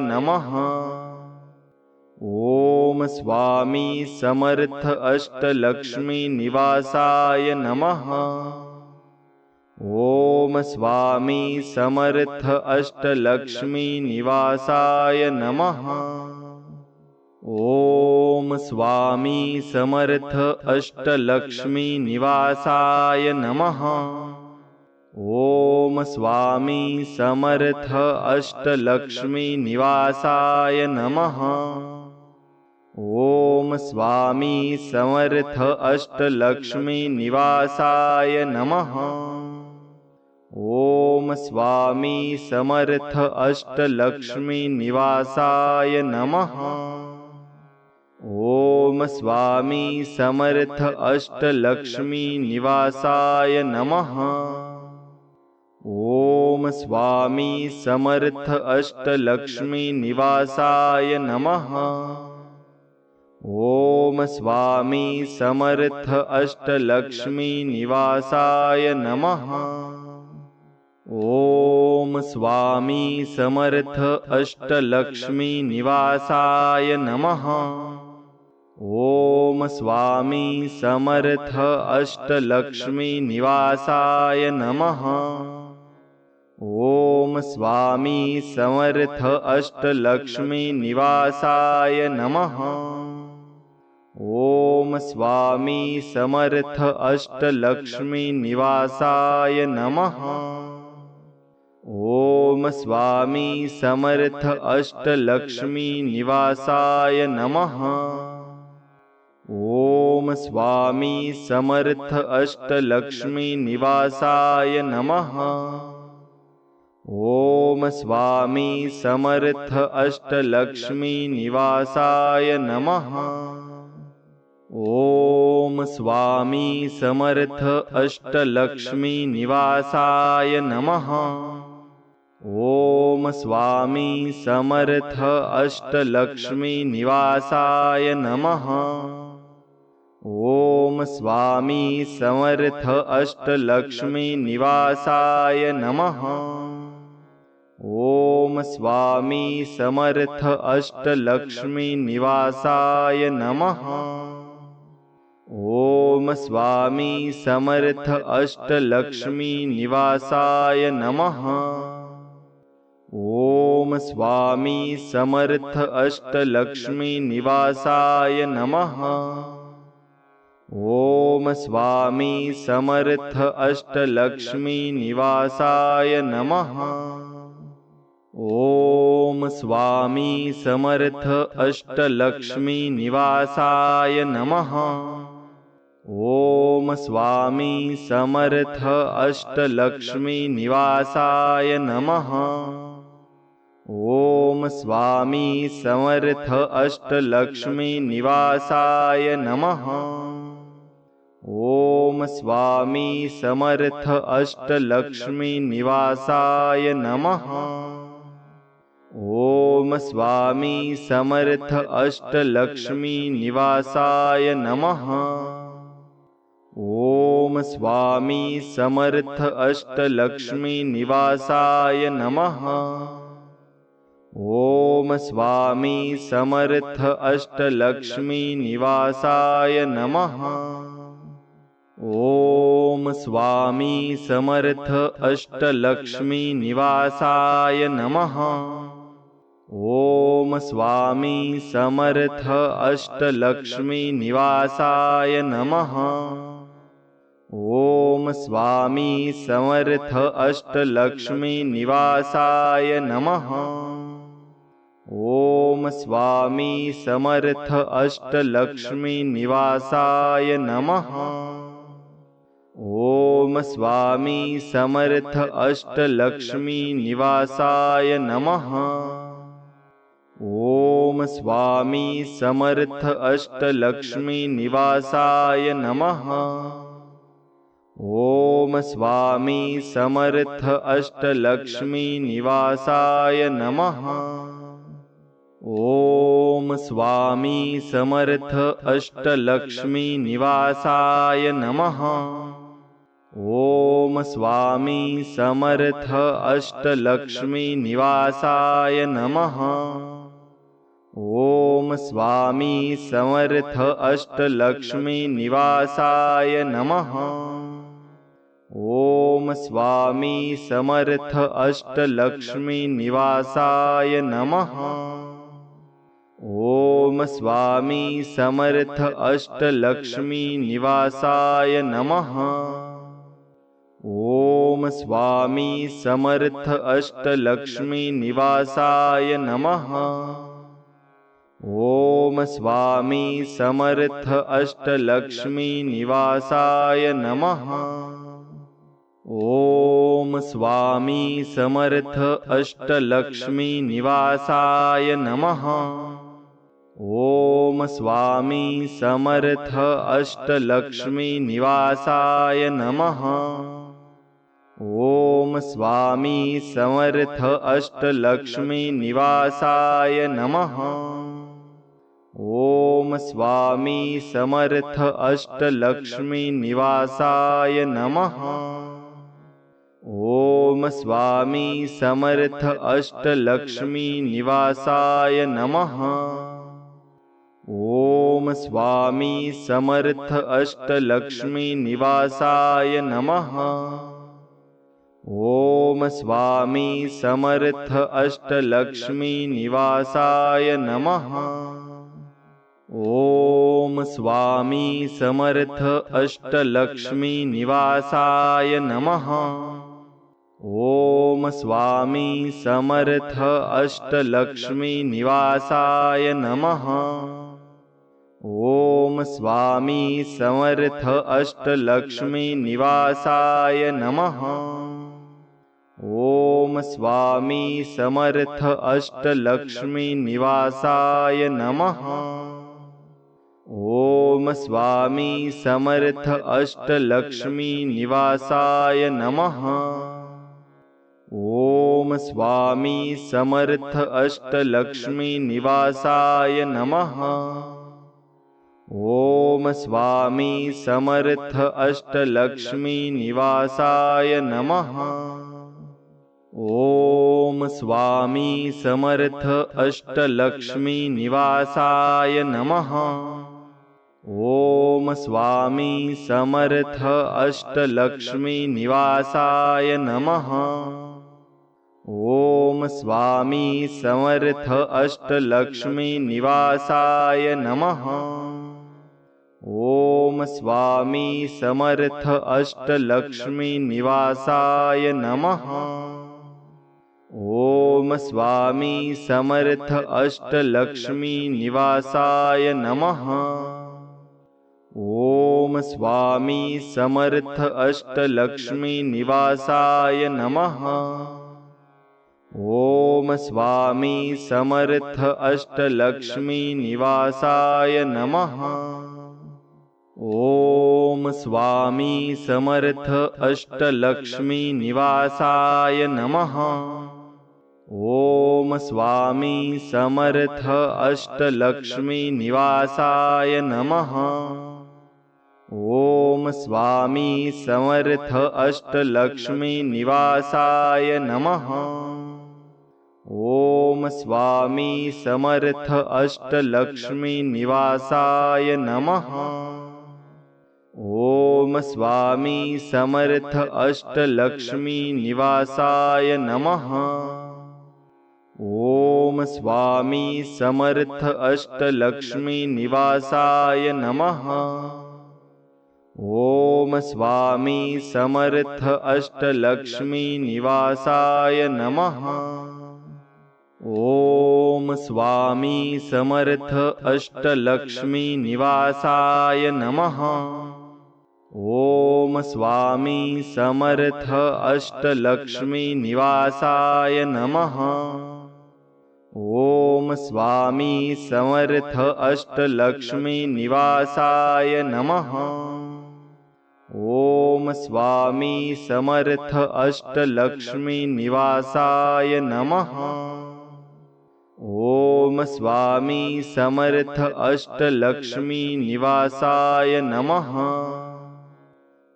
नमः। ओम स्वामी समर्थ अष्टलक्ष्मी निवासाय नमः। ओम स्वामी समर्थ अष्टलक्ष्मी निवासाय नमः। ओम स्वामी समर्थ अष्टलक्ष्मी निवासाय नमः। ओम स्वामी समर्थ अष्टलक्ष्मी निवासाय नमः। ओम स्वामी समर्थ अष्टलक्ष्मी निवासाय नमः। ओम स्वामी समर्थ अष्टलक्ष्मी निवासाय नमः। ओम स्वामी समर्थ अष्टलक्ष्मी निवासाय नमः। ओम स्वामी समर्थ अष्टलक्ष्मी निवासाय नमः। ओम स्वामी समर्थ अष्टलक्ष्मी निवासाय नमः। ओम स्वामी समर्थ अष्टलक्ष्मी निवासाय नमः। ओम स्वामी समर्थ अष्टलक्ष्मी निवासाय नमः। ओम स्वामी समर्थ अष्टलक्ष्मी निवासाय नमः। ओम स्वामी समर्थ अष्टलक्ष्मी निवासाय नमः। ओम स्वामी समर्थ अष्टलक्ष्मी निवासाय नमः। ओम स्वामी समर्थ अष्टलक्ष्मी निवासाय नमः। ओम स्वामी समर्थ अष्टलक्ष्मी निवासाय नमः। ओम स्वामी समर्थ अष्टलक्ष्मी निवासाय नमः। ओम स्वामी समर्थ अष्टलक्ष्मी निवासाय नमः। ओम स्वामी समर्थ अष्टलक्ष्मी निवासाय नमः। ओम स्वामी समर्थ अष्टलक्ष्मी निवासाय नमः। ओम स्वामी समर्थ अष्टलक्ष्मी निवासाय नमः। ओम स्वामी समर्थ अष्टलक्ष्मी निवासाय नमः। ओम स्वामी समर्थ अष्टलक्ष्मी निवासाय नमः। ओम स्वामी समर्थ अष्टलक्ष्मी निवासाय नमः। ओम स्वामी समर्थ अष्टलक्ष्मी निवासाय नमः। ओम स्वामी समर्थ अष्टलक्ष्मी निवासाय नमः। ओम स्वामी समर्थ अष्टलक्ष्मी निवासाय नमः। ओम स्वामी समर्थ अष्टलक्ष्मी निवासाय नमः। ओम स्वामी समर्थ अष्टलक्ष्मी निवासाय नमः। ओम स्वामी समर्थ अष्टलक्ष्मी निवासाय नमः। ओम स्वामी समर्थ अष्टलक्ष्मी निवासाय नमः। ओम स्वामी समर्थ अष्टलक्ष्मी निवासाय नमः। ओम स्वामी समर्थ अष्टलक्ष्मी निवासाय नमः। ओम स्वामी समर्थ अष्टलक्ष्मी निवासाय नमः। ओम स्वामी समर्थ अष्टलक्ष्मी निवासाय नमः। ओम स्वामी समर्थ अष्टलक्ष्मी निवासाय नमः। ओम स्वामी समर्थ अष्टलक्ष्मी निवासाय नमः। ओम स्वामी समर्थ अष्टलक्ष्मी निवासाय नमः। ओम स्वामी समर्थ अष्टलक्ष्मी निवासाय नमः। ओम स्वामी समर्थ अष्टलक्ष्मी निवासाय नमः। ओम स्वामी समर्थ अष्टलक्ष्मी निवासाय नमः। ओम स्वामी समर्थ अष्टलक्ष्मी निवासाय नमः। ओम स्वामी समर्थ अष्टलक्ष्मी निवासाय नमः। ओम स्वामी समर्थ अष्टलक्ष्मी निवासाय नमः। ओम स्वामी समर्थ अष्टलक्ष्मी निवासाय नमः। ओम स्वामी समर्थ अष्टलक्ष्मी निवासाय नमः। ओम स्वामी समर्थ अष्टलक्ष्मी निवासाय नमः। ओम स्वामी समर्थ अष्टलक्ष्मी निवासाय नमः। ओम स्वामी समर्थ अष्टलक्ष्मी निवासाय नमः। ओम स्वामी समर्थ अष्टलक्ष्मी निवासाय नमः। ओम स्वामी समर्थ अष्टलक्ष्मी निवासाय नमः। ओम स्वामी समर्थ अष्टलक्ष्मी निवासाय नमः। ओम स्वामी समर्थ अष्टलक्ष्मी निवासाय नमः। ओम स्वामी समर्थ अष्टलक्ष्मी निवासाय नमः। ओम स्वामी समर्थ अष्टलक्ष्मी निवासाय नमः। ओम स्वामी समर्थ अष्टलक्ष्मी निवासाय नमः। ओम स्वामी समर्थ अष्टलक्ष्मी निवासाय नमः। ओम स्वामी समर्थ अष्टलक्ष्मी निवासाय नमः। ओम स्वामी समर्थ अष्टलक्ष्मी निवासाय नमः। ओम स्वामी समर्थ अष्टलक्ष्मी निवासाय नमः। ओम स्वामी समर्थ अष्टलक्ष्मी निवासाय नमः। ओम स्वामी समर्थ अष्टलक्ष्मी निवासाय नमः। ओम स्वामी समर्थ अष्टलक्ष्मी निवासाय नमः। ओम स्वामी समर्थ अष्टलक्ष्मी निवासाय नमः। ओम स्वामी समर्थ अष्टलक्ष्मी निवासाय नमः। ओम स्वामी समर्थ अष्टलक्ष्मी निवासाय नमः। ओम स्वामी समर्थ अष्टलक्ष्मी निवासाय नमः। ओम स्वामी समर्थ अष्टलक्ष्मी निवासाय नमः। ओम स्वामी समर्थ अष्टलक्ष्मी निवासाय नमः। ओम स्वामी समर्थ अष्टलक्ष्मी निवासाय नमः। ओम ओम स्वामी समर्थ अष्टलक्ष्मी निवासाय नमः। ओम स्वामी समर्थ अष्टलक्ष्मी निवासाय नमः। ओम स्वामी समर्थ अष्टलक्ष्मी निवासाय नमः। ओम स्वामी समर्थ अष्टलक्ष्मी निवासाय नमः। ओम स्वामी समर्थ अष्टलक्ष्मी निवासाय नमः। ओम स्वामी समर्थ अष्टलक्ष्मी निवासाय नमः। ओम स्वामी समर्थ अष्टलक्ष्मी निवासाय नमः। ओम स्वामी समर्थ अष्टलक्ष्मी निवासाय नमः।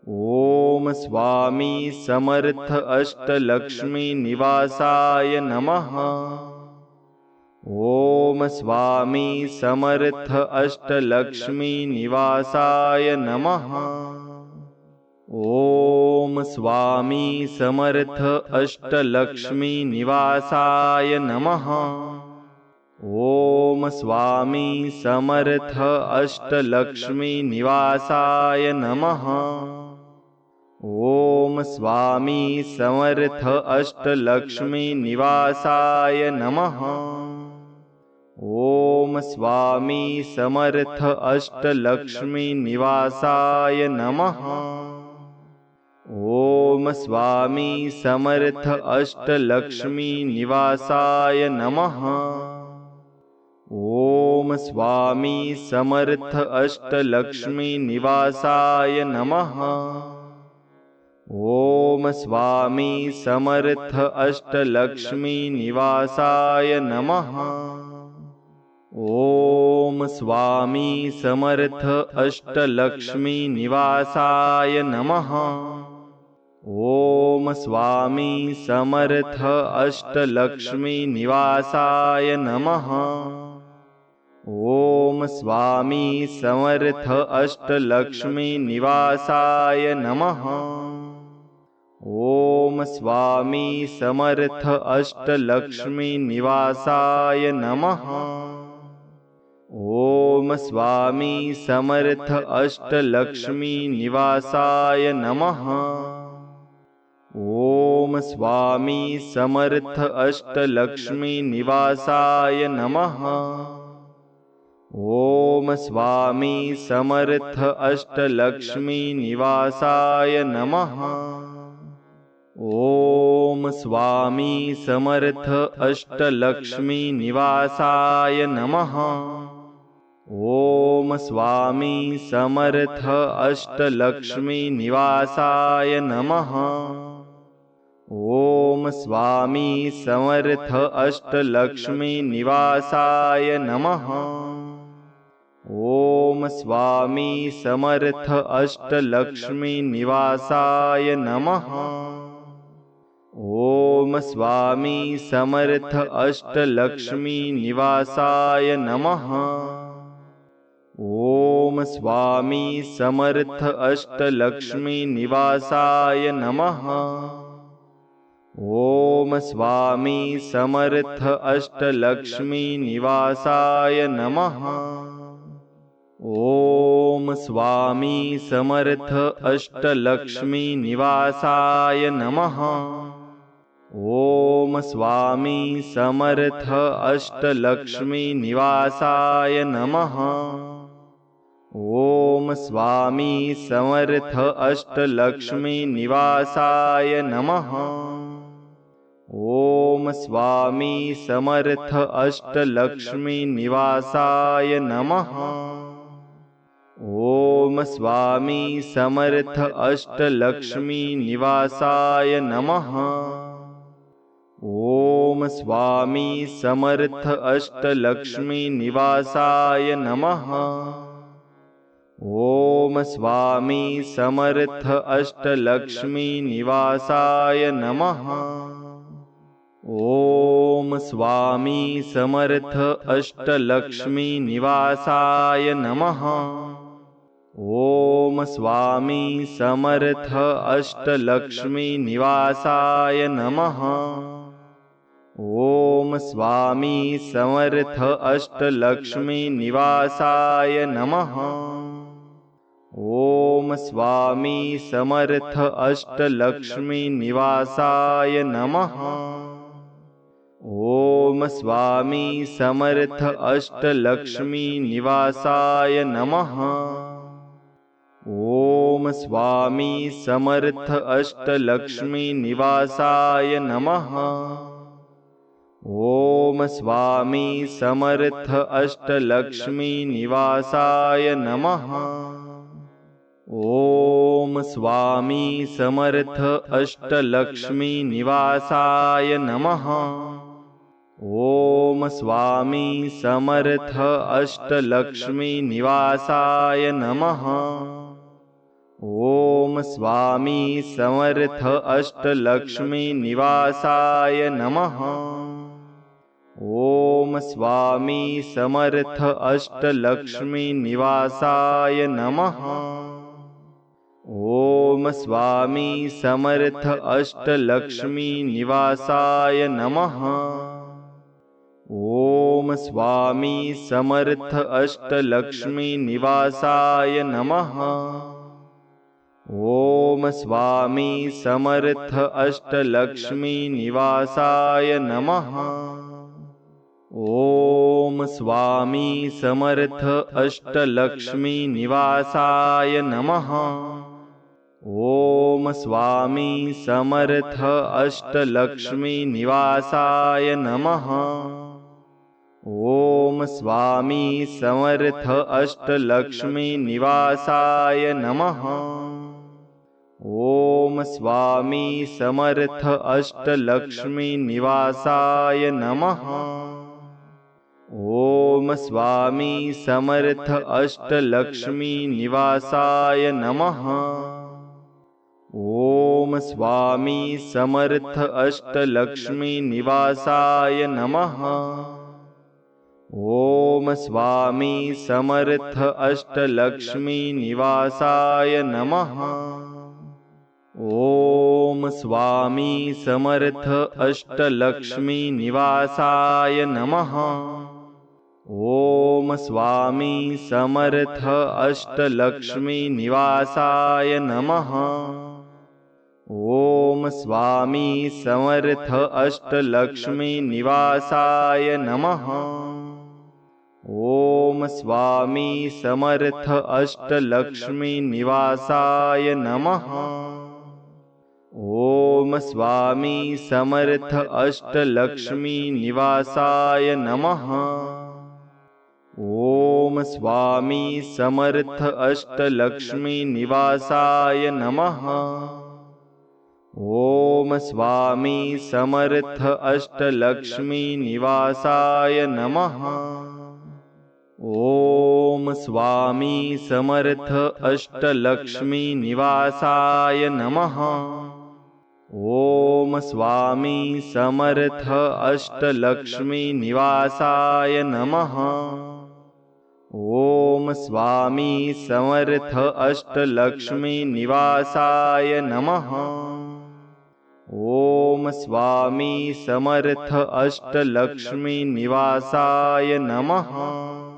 ओम स्वामी समर्थ अष्टलक्ष्मी निवासाय नमः। ओम स्वामी समर्थ अष्टलक्ष्मी निवासाय नमः। ओम स्वामी समर्थ अष्टलक्ष्मी निवासाय नमः। ओम स्वामी समर्थ अष्टलक्ष्मी निवासाय नमः। ओम स्वामी समर्थ अष्टलक्ष्मी निवासाय नमः। ओम स्वामी समर्थ अष्टलक्ष्मी निवासाय नमः। ओम स्वामी समर्थ अष्टलक्ष्मी निवासाय नमः। ओम स्वामी समर्थ अष्टलक्ष्मी निवासाय नमः। ओम स्वामी समर्थ अष्टलक्ष्मी निवासाय नमः। ओम स्वामी समर्थ अष्टलक्ष्मी निवासाय नमः। ओम स्वामी समर्थ अष्टलक्ष्मी निवासाय नमः। ओम स्वामी समर्थ अष्टलक्ष्मी निवासाय नमः। ओम स्वामी समर्थ अष्टलक्ष्मी निवासाय नमः। ओम स्वामी समर्थ अष्टलक्ष्मी निवासाय नमः। ओम स्वामी समर्थ अष्टलक्ष्मी निवासाय नमः। ओम स्वामी समर्थ अष्टलक्ष्मी निवासाय नमः। ओम स्वामी समर्थ अष्टलक्ष्मी निवासाय नमः। ओम स्वामी समर्थ अष्टलक्ष्मी निवासाय नमः। ओम स्वामी समर्थ अष्टलक्ष्मी निवासाय नमः। ओम स्वामी समर्थ अष्टलक्ष्मी निवासाय नमः। ओम स्वामी समर्थ अष्टलक्ष्मी निवासाय नमः। ओम स्वामी समर्थ अष्टलक्ष्मी निवासाय नमः। ओम स्वामी समर्थ अष्टलक्ष्मी निवासाय नमः। ओम स्वामी समर्थ अष्टलक्ष्मी निवासाय नमः। ओम स्वामी समर्थ अष्टलक्ष्मी निवासाय नमः। ओम स्वामी समर्थ अष्टलक्ष्मी निवासाय नमः। ओम स्वामी समर्थ अष्टलक्ष्मी निवासाय नमः। ओम स्वामी समर्थ अष्टलक्ष्मी निवासाय नमः। ओम स्वामी समर्थ अष्टलक्ष्मी निवासाय नमः। ओम स्वामी समर्थ अष्टलक्ष्मी निवासाय नमः। ओम स्वामी समर्थ अष्टलक्ष्मी निवासाय नमः। ओम स्वामी समर्थ अष्टलक्ष्मी निवासाय नमः। ओम स्वामी समर्थ अष्टलक्ष्मी निवासाय नमः। ओम स्वामी समर्थ अष्टलक्ष्मी निवासाय नमः। ओम स्वामी समर्थ अष्टलक्ष्मी निवासाय नमः। ओम स्वामी समर्थ अष्टलक्ष्मी निवासाय नमः। ओम स्वामी समर्थ अष्टलक्ष्मी निवासाय नमः। ओम स्वामी समर्थ अष्टलक्ष्मी निवासाय नमः। ओम स्वामी समर्थ अष्टलक्ष्मी निवासाय नमः। ओम स्वामी समर्थ अष्टलक्ष्मी निवासाय नमः। ओम स्वामी समर्थ अष्टलक्ष्मी निवासाय नमः। ओम स्वामी समर्थ अष्टलक्ष्मी निवासाय नमः। ओम स्वामी समर्थ अष्टलक्ष्मी निवासाय नमः। ओम स्वामी समर्थ अष्टलक्ष्मी निवासाय नमः। ओम स्वामी समर्थ अष्टलक्ष्मी निवासाय नमः। ओम स्वामी समर्थ अष्टलक्ष्मी निवासाय नमः। ओम स्वामी समर्थ अष्टलक्ष्मी निवासाय नमः। ओम स्वामी समर्थ अष्टलक्ष्मी निवासाय नमः। ओम स्वामी समर्थ अष्टलक्ष्मी निवासाय नमः। ओम स्वामी समर्थ अष्टलक्ष्मी निवासाय नमः। ओम स्वामी समर्थ अष्टलक्ष्मी निवासाय नमः। ओम स्वामी समर्थ अष्टलक्ष्मी निवासाय नमः। ओम स्वामी समर्थ अष्टलक्ष्मी निवासाय नमः। ओम स्वामी समर्थ अष्टलक्ष्मी निवासाय नमः। ओम स्वामी समर्थ अष्टलक्ष्मी निवासाय नमः। ओम स्वामी समर्थ अष्टलक्ष्मी निवासाय नमः। ओम स्वामी समर्थ अष्टलक्ष्मी निवासाय नमः। ओम स्वामी समर्थ अष्टलक्ष्मी निवासाय नमः। ओम स्वामी समर्थ अष्टलक्ष्मी निवासाय नमः। ओम स्वामी समर्थ अष्टलक्ष्मी निवासाय नमः। ओम स्वामी समर्थ अष्टलक्ष्मी निवासाय नमः। ओम स्वामी समर्थ अष्टलक्ष्मी निवासाय नमः।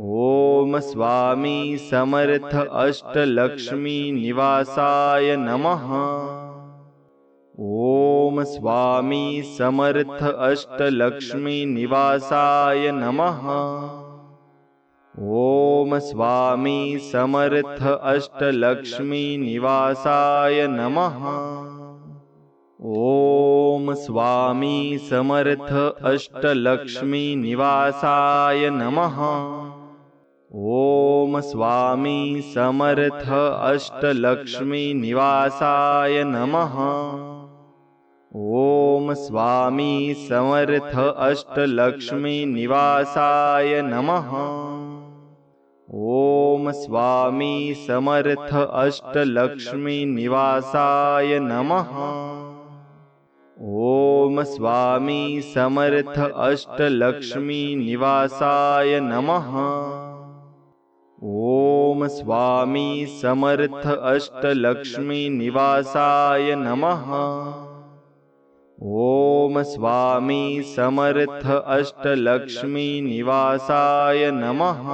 ओम स्वामी समर्थ अष्टलक्ष्मी निवासाय नमः। ओम स्वामी समर्थ अष्टलक्ष्मी निवासाय नमः। ओम स्वामी समर्थ अष्टलक्ष्मी निवासाय नमः। ओम स्वामी समर्थ अष्टलक्ष्मी निवासाय नमः। ओम स्वामी समर्थ अष्टलक्ष्मी निवासाय नमः। ओम स्वामी समर्थ अष्टलक्ष्मी निवासाय नमः। ओम स्वामी समर्थ अष्टलक्ष्मी निवासाय नमः। ओम स्वामी समर्थ अष्टलक्ष्मी निवासाय नमः। ओम ओम स्वामी समर्थ अष्टलक्ष्मी निवासाय नमः। ओम स्वामी समर्थ अष्टलक्ष्मी निवासाय नमः।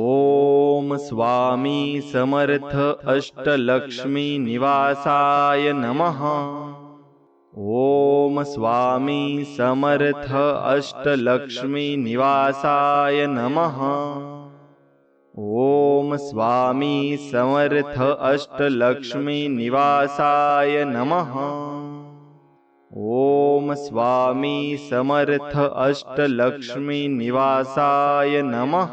ओम स्वामी समर्थ अष्टलक्ष्मी निवासाय नमः। ओम स्वामी समर्थ अष्टलक्ष्मी निवासाय नमः। ओम स्वामी समर्थ अष्टलक्ष्मी निवासाय नमः। ओम स्वामी समर्थ अष्टलक्ष्मी निवासाय नमः।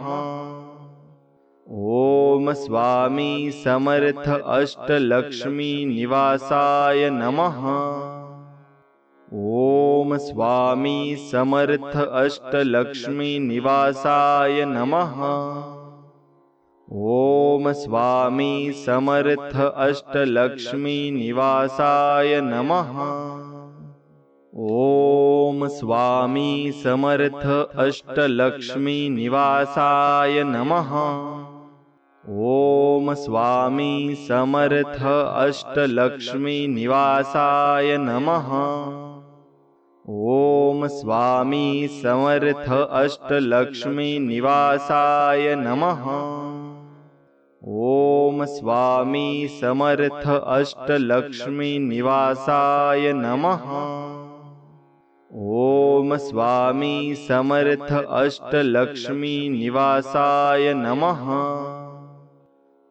ओम स्वामी समर्थ अष्टलक्ष्मी निवासाय नमः। ओम स्वामी समर्थ अष्टलक्ष्मी निवासाय नमः। ओम स्वामी समर्थ अष्टलक्ष्मी निवासाय नमः। ओम स्वामी समर्थ अष्टलक्ष्मी निवासाय नमः। ओम स्वामी समर्थ अष्टलक्ष्मी निवासाय नमः। ओम स्वामी समर्थ अष्टलक्ष्मी निवासाय नमः। ओम स्वामी समर्थ अष्टलक्ष्मी निवासाय नमः। ओम स्वामी समर्थ अष्टलक्ष्मी निवासाय नमः।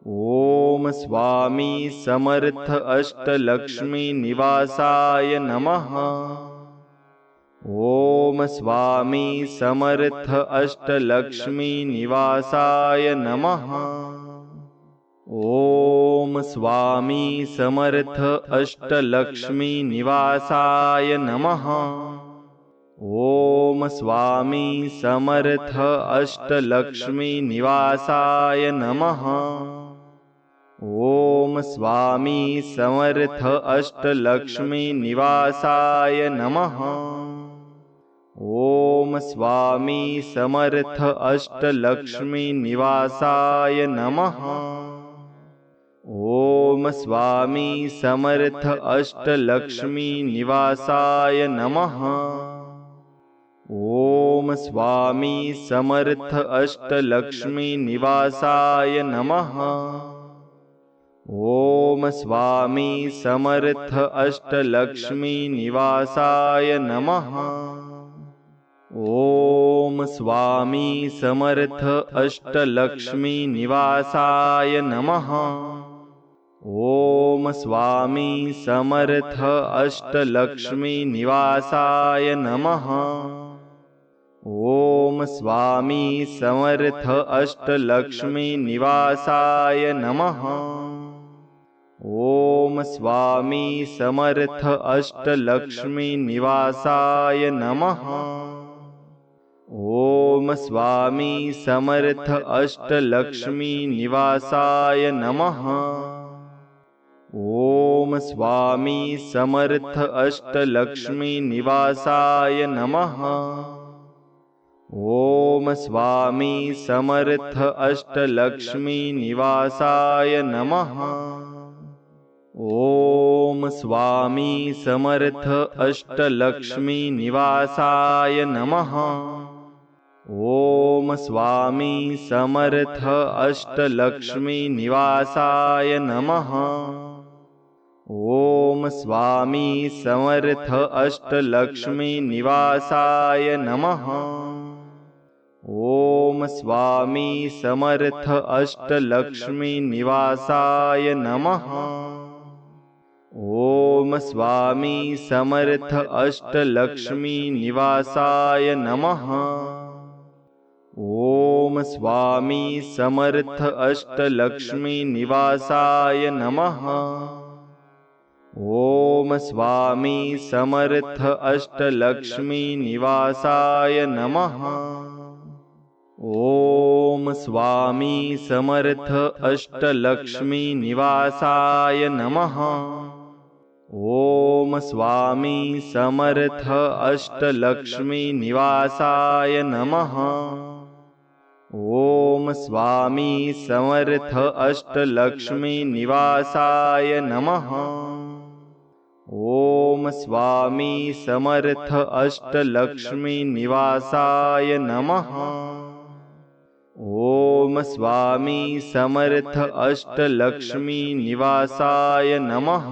ओम स्वामी समर्थ अष्टलक्ष्मी निवासाय नमः। ओम स्वामी समर्थ अष्टलक्ष्मी निवासाय नमः। ओम स्वामी समर्थ अष्टलक्ष्मी निवासाय नमः। ओम स्वामी समर्थ अष्टलक्ष्मी निवासाय नमः। ओम स्वामी समर्थ अष्टलक्ष्मी निवासाय नमः। ओम स्वामी समर्थ अष्टलक्ष्मी निवासाय नमः। ओम स्वामी समर्थ अष्टलक्ष्मी निवासाय नमः। ओम स्वामी समर्थ अष्टलक्ष्मी निवासाय नमः। ओम स्वामी समर्थ अष्टलक्ष्मी निवासाय नमः। ओम स्वामी समर्थ अष्टलक्ष्मी निवासाय नमः। ओम स्वामी समर्थ अष्टलक्ष्मी निवासाय नमः। ओम स्वामी समर्थ अष्टलक्ष्मी निवासाय नमः। ओम स्वामी समर्थ अष्टलक्ष्मी निवासाय नमः। ओम स्वामी समर्थ अष्टलक्ष्मी निवासाय नमः। ओम स्वामी समर्थ अष्टलक्ष्मी निवासाय नमः। ओम स्वामी समर्थ अष्टलक्ष्मी निवासाय नमः। ओम स्वामी समर्थ अष्टलक्ष्मी निवासाय नमः। ओम स्वामी समर्थ अष्टलक्ष्मी निवासाय नमः। ओम स्वामी समर्थ अष्टलक्ष्मी निवासाय नमः। ओम स्वामी समर्थ अष्टलक्ष्मी निवासाय नमः। ओम स्वामी समर्थ अष्टलक्ष्मी निवासाय नमः। ओम स्वामी समर्थ अष्टलक्ष्मी निवासाय नमः। ओम स्वामी समर्थ अष्टलक्ष्मी निवासाय नमः। ओम स्वामी समर्थ अष्टलक्ष्मी निवासाय नमः। ओम स्वामी समर्थ अष्टलक्ष्मी निवासाय नमः। ओम स्वामी समर्थ अष्टलक्ष्मी निवासाय नमः। ओम स्वामी समर्थ अष्टलक्ष्मी निवासाय नमः। ओम स्वामी समर्थ अष्टलक्ष्मी निवासाय नमः।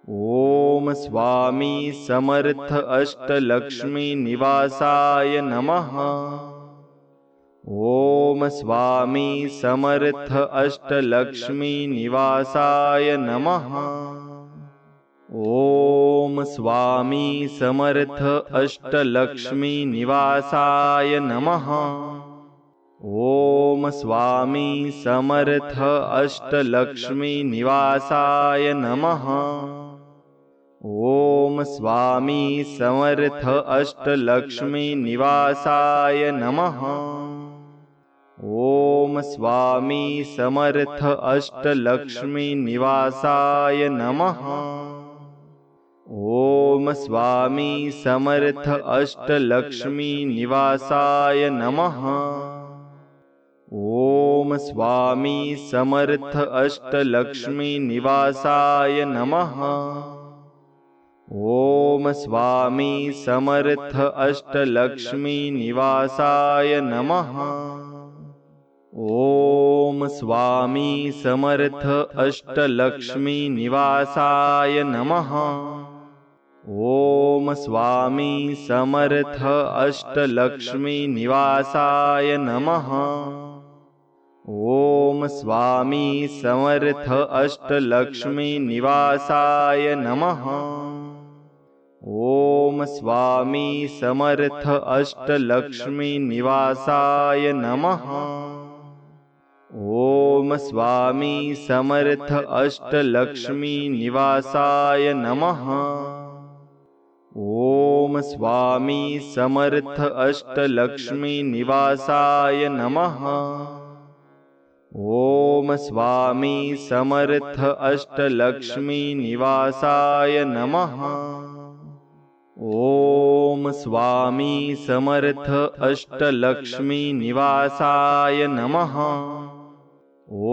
ओम स्वामी समर्थ अष्टलक्ष्मी निवासाय नमः। ओम स्वामी समर्थ अष्टलक्ष्मी निवासाय नमः। ओम स्वामी समर्थ अष्टलक्ष्मी निवासाय नमः। ओम स्वामी समर्थ अष्टलक्ष्मी निवासाय नमः। ओम स्वामी समर्थ अष्टलक्ष्मी निवासाय नमः। ओम स्वामी समर्थ अष्टलक्ष्मी निवासाय नमः। ओम स्वामी समर्थ अष्टलक्ष्मी निवासाय नमः। ओम स्वामी समर्थ अष्टलक्ष्मी निवासाय नमः। ओम स्वामी समर्थ अष्टलक्ष्मी निवासाय नमः। ओम स्वामी समर्थ अष्टलक्ष्मी निवासाय नमः। ओम स्वामी समर्थ अष्टलक्ष्मी निवासाय नमः। ओम स्वामी समर्थ अष्टलक्ष्मी निवासाय नमः। ओम स्वामी समर्थ अष्टलक्ष्मी निवासाय नमः। ओम स्वामी समर्थ अष्टलक्ष्मी निवासाय नमः। ओम स्वामी समर्थ अष्टलक्ष्मी निवासाय नमः। ओम स्वामी समर्थ अष्टलक्ष्मी निवासाय नमः।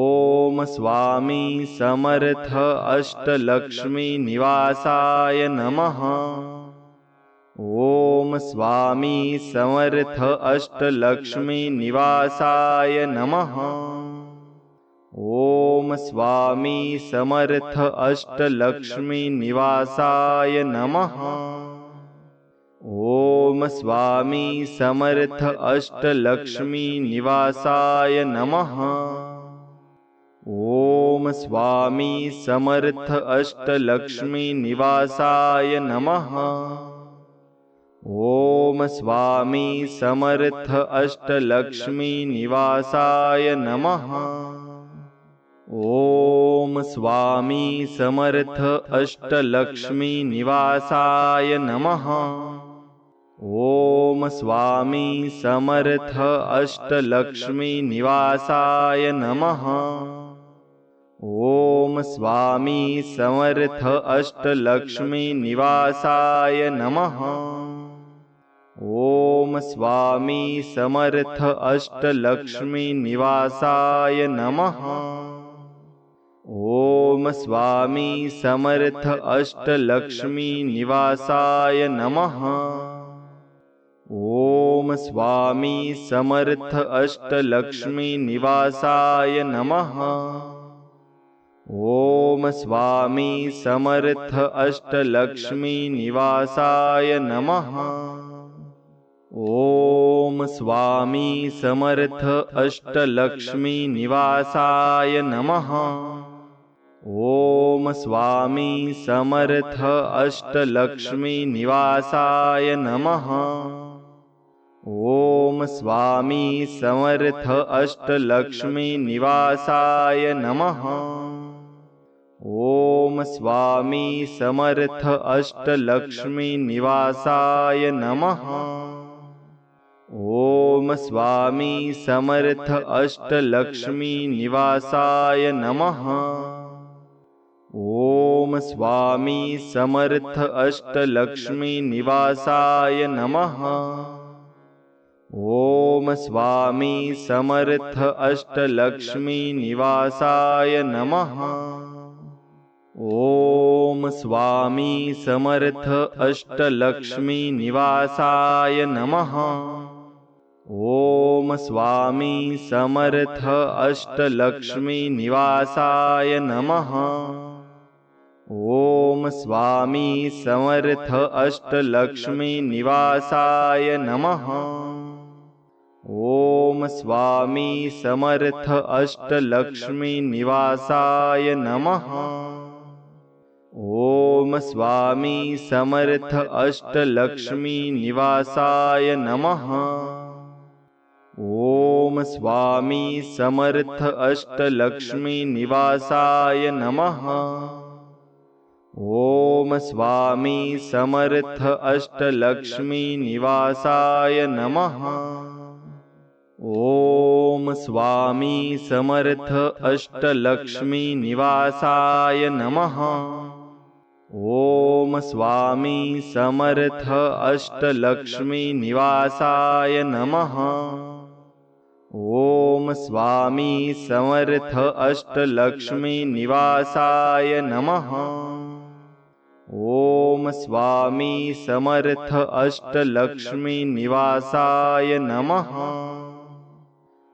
ओम स्वामी समर्थ अष्टलक्ष्मी निवासाय नमः। ओम स्वामी समर्थ अष्टलक्ष्मी निवासाय नमः। ओम स्वामी समर्थ अष्टलक्ष्मी निवासाय नमः। ओम स्वामी समर्थ अष्टलक्ष्मी निवासाय नमः। ओम स्वामी समर्थ अष्टलक्ष्मी निवासाय नमः। ओम स्वामी समर्थ अष्टलक्ष्मी निवासाय नमः। ओम स्वामी समर्थ अष्टलक्ष्मी निवासाय नमः। ओम स्वामी समर्थ अष्टलक्ष्मी निवासाय नमः। ओम स्वामी समर्थ अष्टलक्ष्मी निवासाय नमः। ओम स्वामी समर्थ अष्टलक्ष्मी निवासाय नमः। ओम स्वामी समर्थ अष्टलक्ष्मी निवासाय नमः। ओम स्वामी समर्थ अष्टलक्ष्मी निवासाय नमः। ओम स्वामी समर्थ अष्टलक्ष्मी निवासाय नमः। ओम स्वामी समर्थ अष्टलक्ष्मी निवासाय नमः। ओम स्वामी समर्थ अष्टलक्ष्मी निवासाय नमः। ओम स्वामी समर्थ अष्टलक्ष्मी निवासाय नमः। ओम स्वामी समर्थ अष्टलक्ष्मी निवासाय नमः। ओम स्वामी समर्थ अष्टलक्ष्मी निवासाय नमः। ओम स्वामी समर्थ अष्टलक्ष्मी निवासाय नमः। ओम स्वामी समर्थ अष्टलक्ष्मी निवासाय नमः। ओम स्वामी समर्थ अष्टलक्ष्मी निवासाय नमः। ओम स्वामी समर्थ अष्टलक्ष्मी निवासाय नमः। ओम स्वामी समर्थ अष्टलक्ष्मी निवासाय नमः। ओम स्वामी समर्थ अष्टलक्ष्मी निवासाय नमः। ओम स्वामी समर्थ अष्टलक्ष्मी निवासाय नमः। ओम स्वामी समर्थ अष्टलक्ष्मी निवासाय नमः। ओम स्वामी समर्थ अष्टलक्ष्मी निवासाय नमः। ओम स्वामी समर्थ अष्टलक्ष्मी निवासाय नमः। ओम स्वामी समर्थ अष्टलक्ष्मी निवासाय नमः। ओम स्वामी समर्थ अष्टलक्ष्मी निवासाय नमः। ओम स्वामी समर्थ अष्टलक्ष्मी निवासाय नमः। ओम स्वामी समर्थ अष्टलक्ष्मी निवासाय नमः।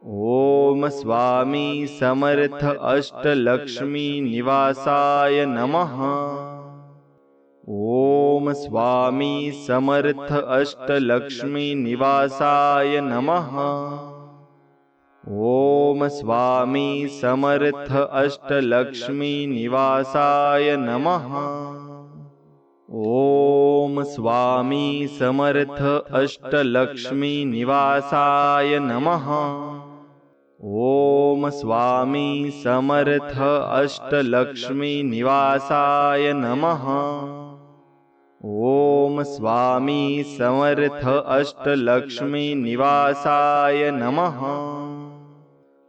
ओम स्वामी समर्थ अष्टलक्ष्मी निवासाय नमः। ओम स्वामी समर्थ अष्टलक्ष्मी निवासाय नमः। ओम स्वामी समर्थ अष्टलक्ष्मी निवासाय नमः। ओम स्वामी समर्थ अष्टलक्ष्मी निवासाय नमः। ओम स्वामी समर्थ अष्टलक्ष्मी निवासाय नमः। ओम स्वामी समर्थ अष्टलक्ष्मी निवासाय नमः।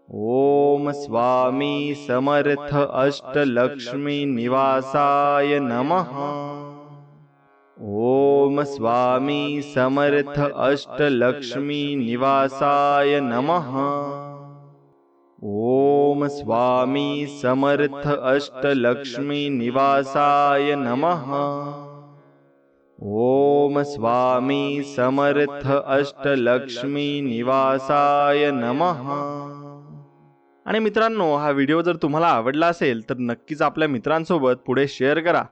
ओम स्वामी समर्थ अष्टलक्ष्मी निवासाय नमः। ओम स्वामी समर्थ अष्टलक्ष्मी निवासाय नमः। ओम स्वामी समर्थ अष्टलक्ष्मी निवासाय नमः। ओम स्वामी समर्थ अष्टलक्ष्मी निवासाय नमः। आणि मित्रांनो, हा व्हिडिओ जर तुम्हाला आवडला असेल तर नक्कीच आपल्या मित्रांसोबत पुढे शेअर करा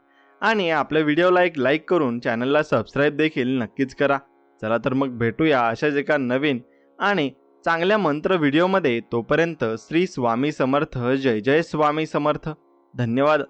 आणि आपल्या व्हिडिओला एक लाईक करून चॅनलला सबस्क्राईब देखील नक्कीच करा। चला तर मग भेटूया अशाच एका नवीन आणि चांगल्या मंत्र व्हिडिओमध्ये। तोपर्यंत श्री स्वामी समर्थ, जय जय स्वामी समर्थ। धन्यवाद।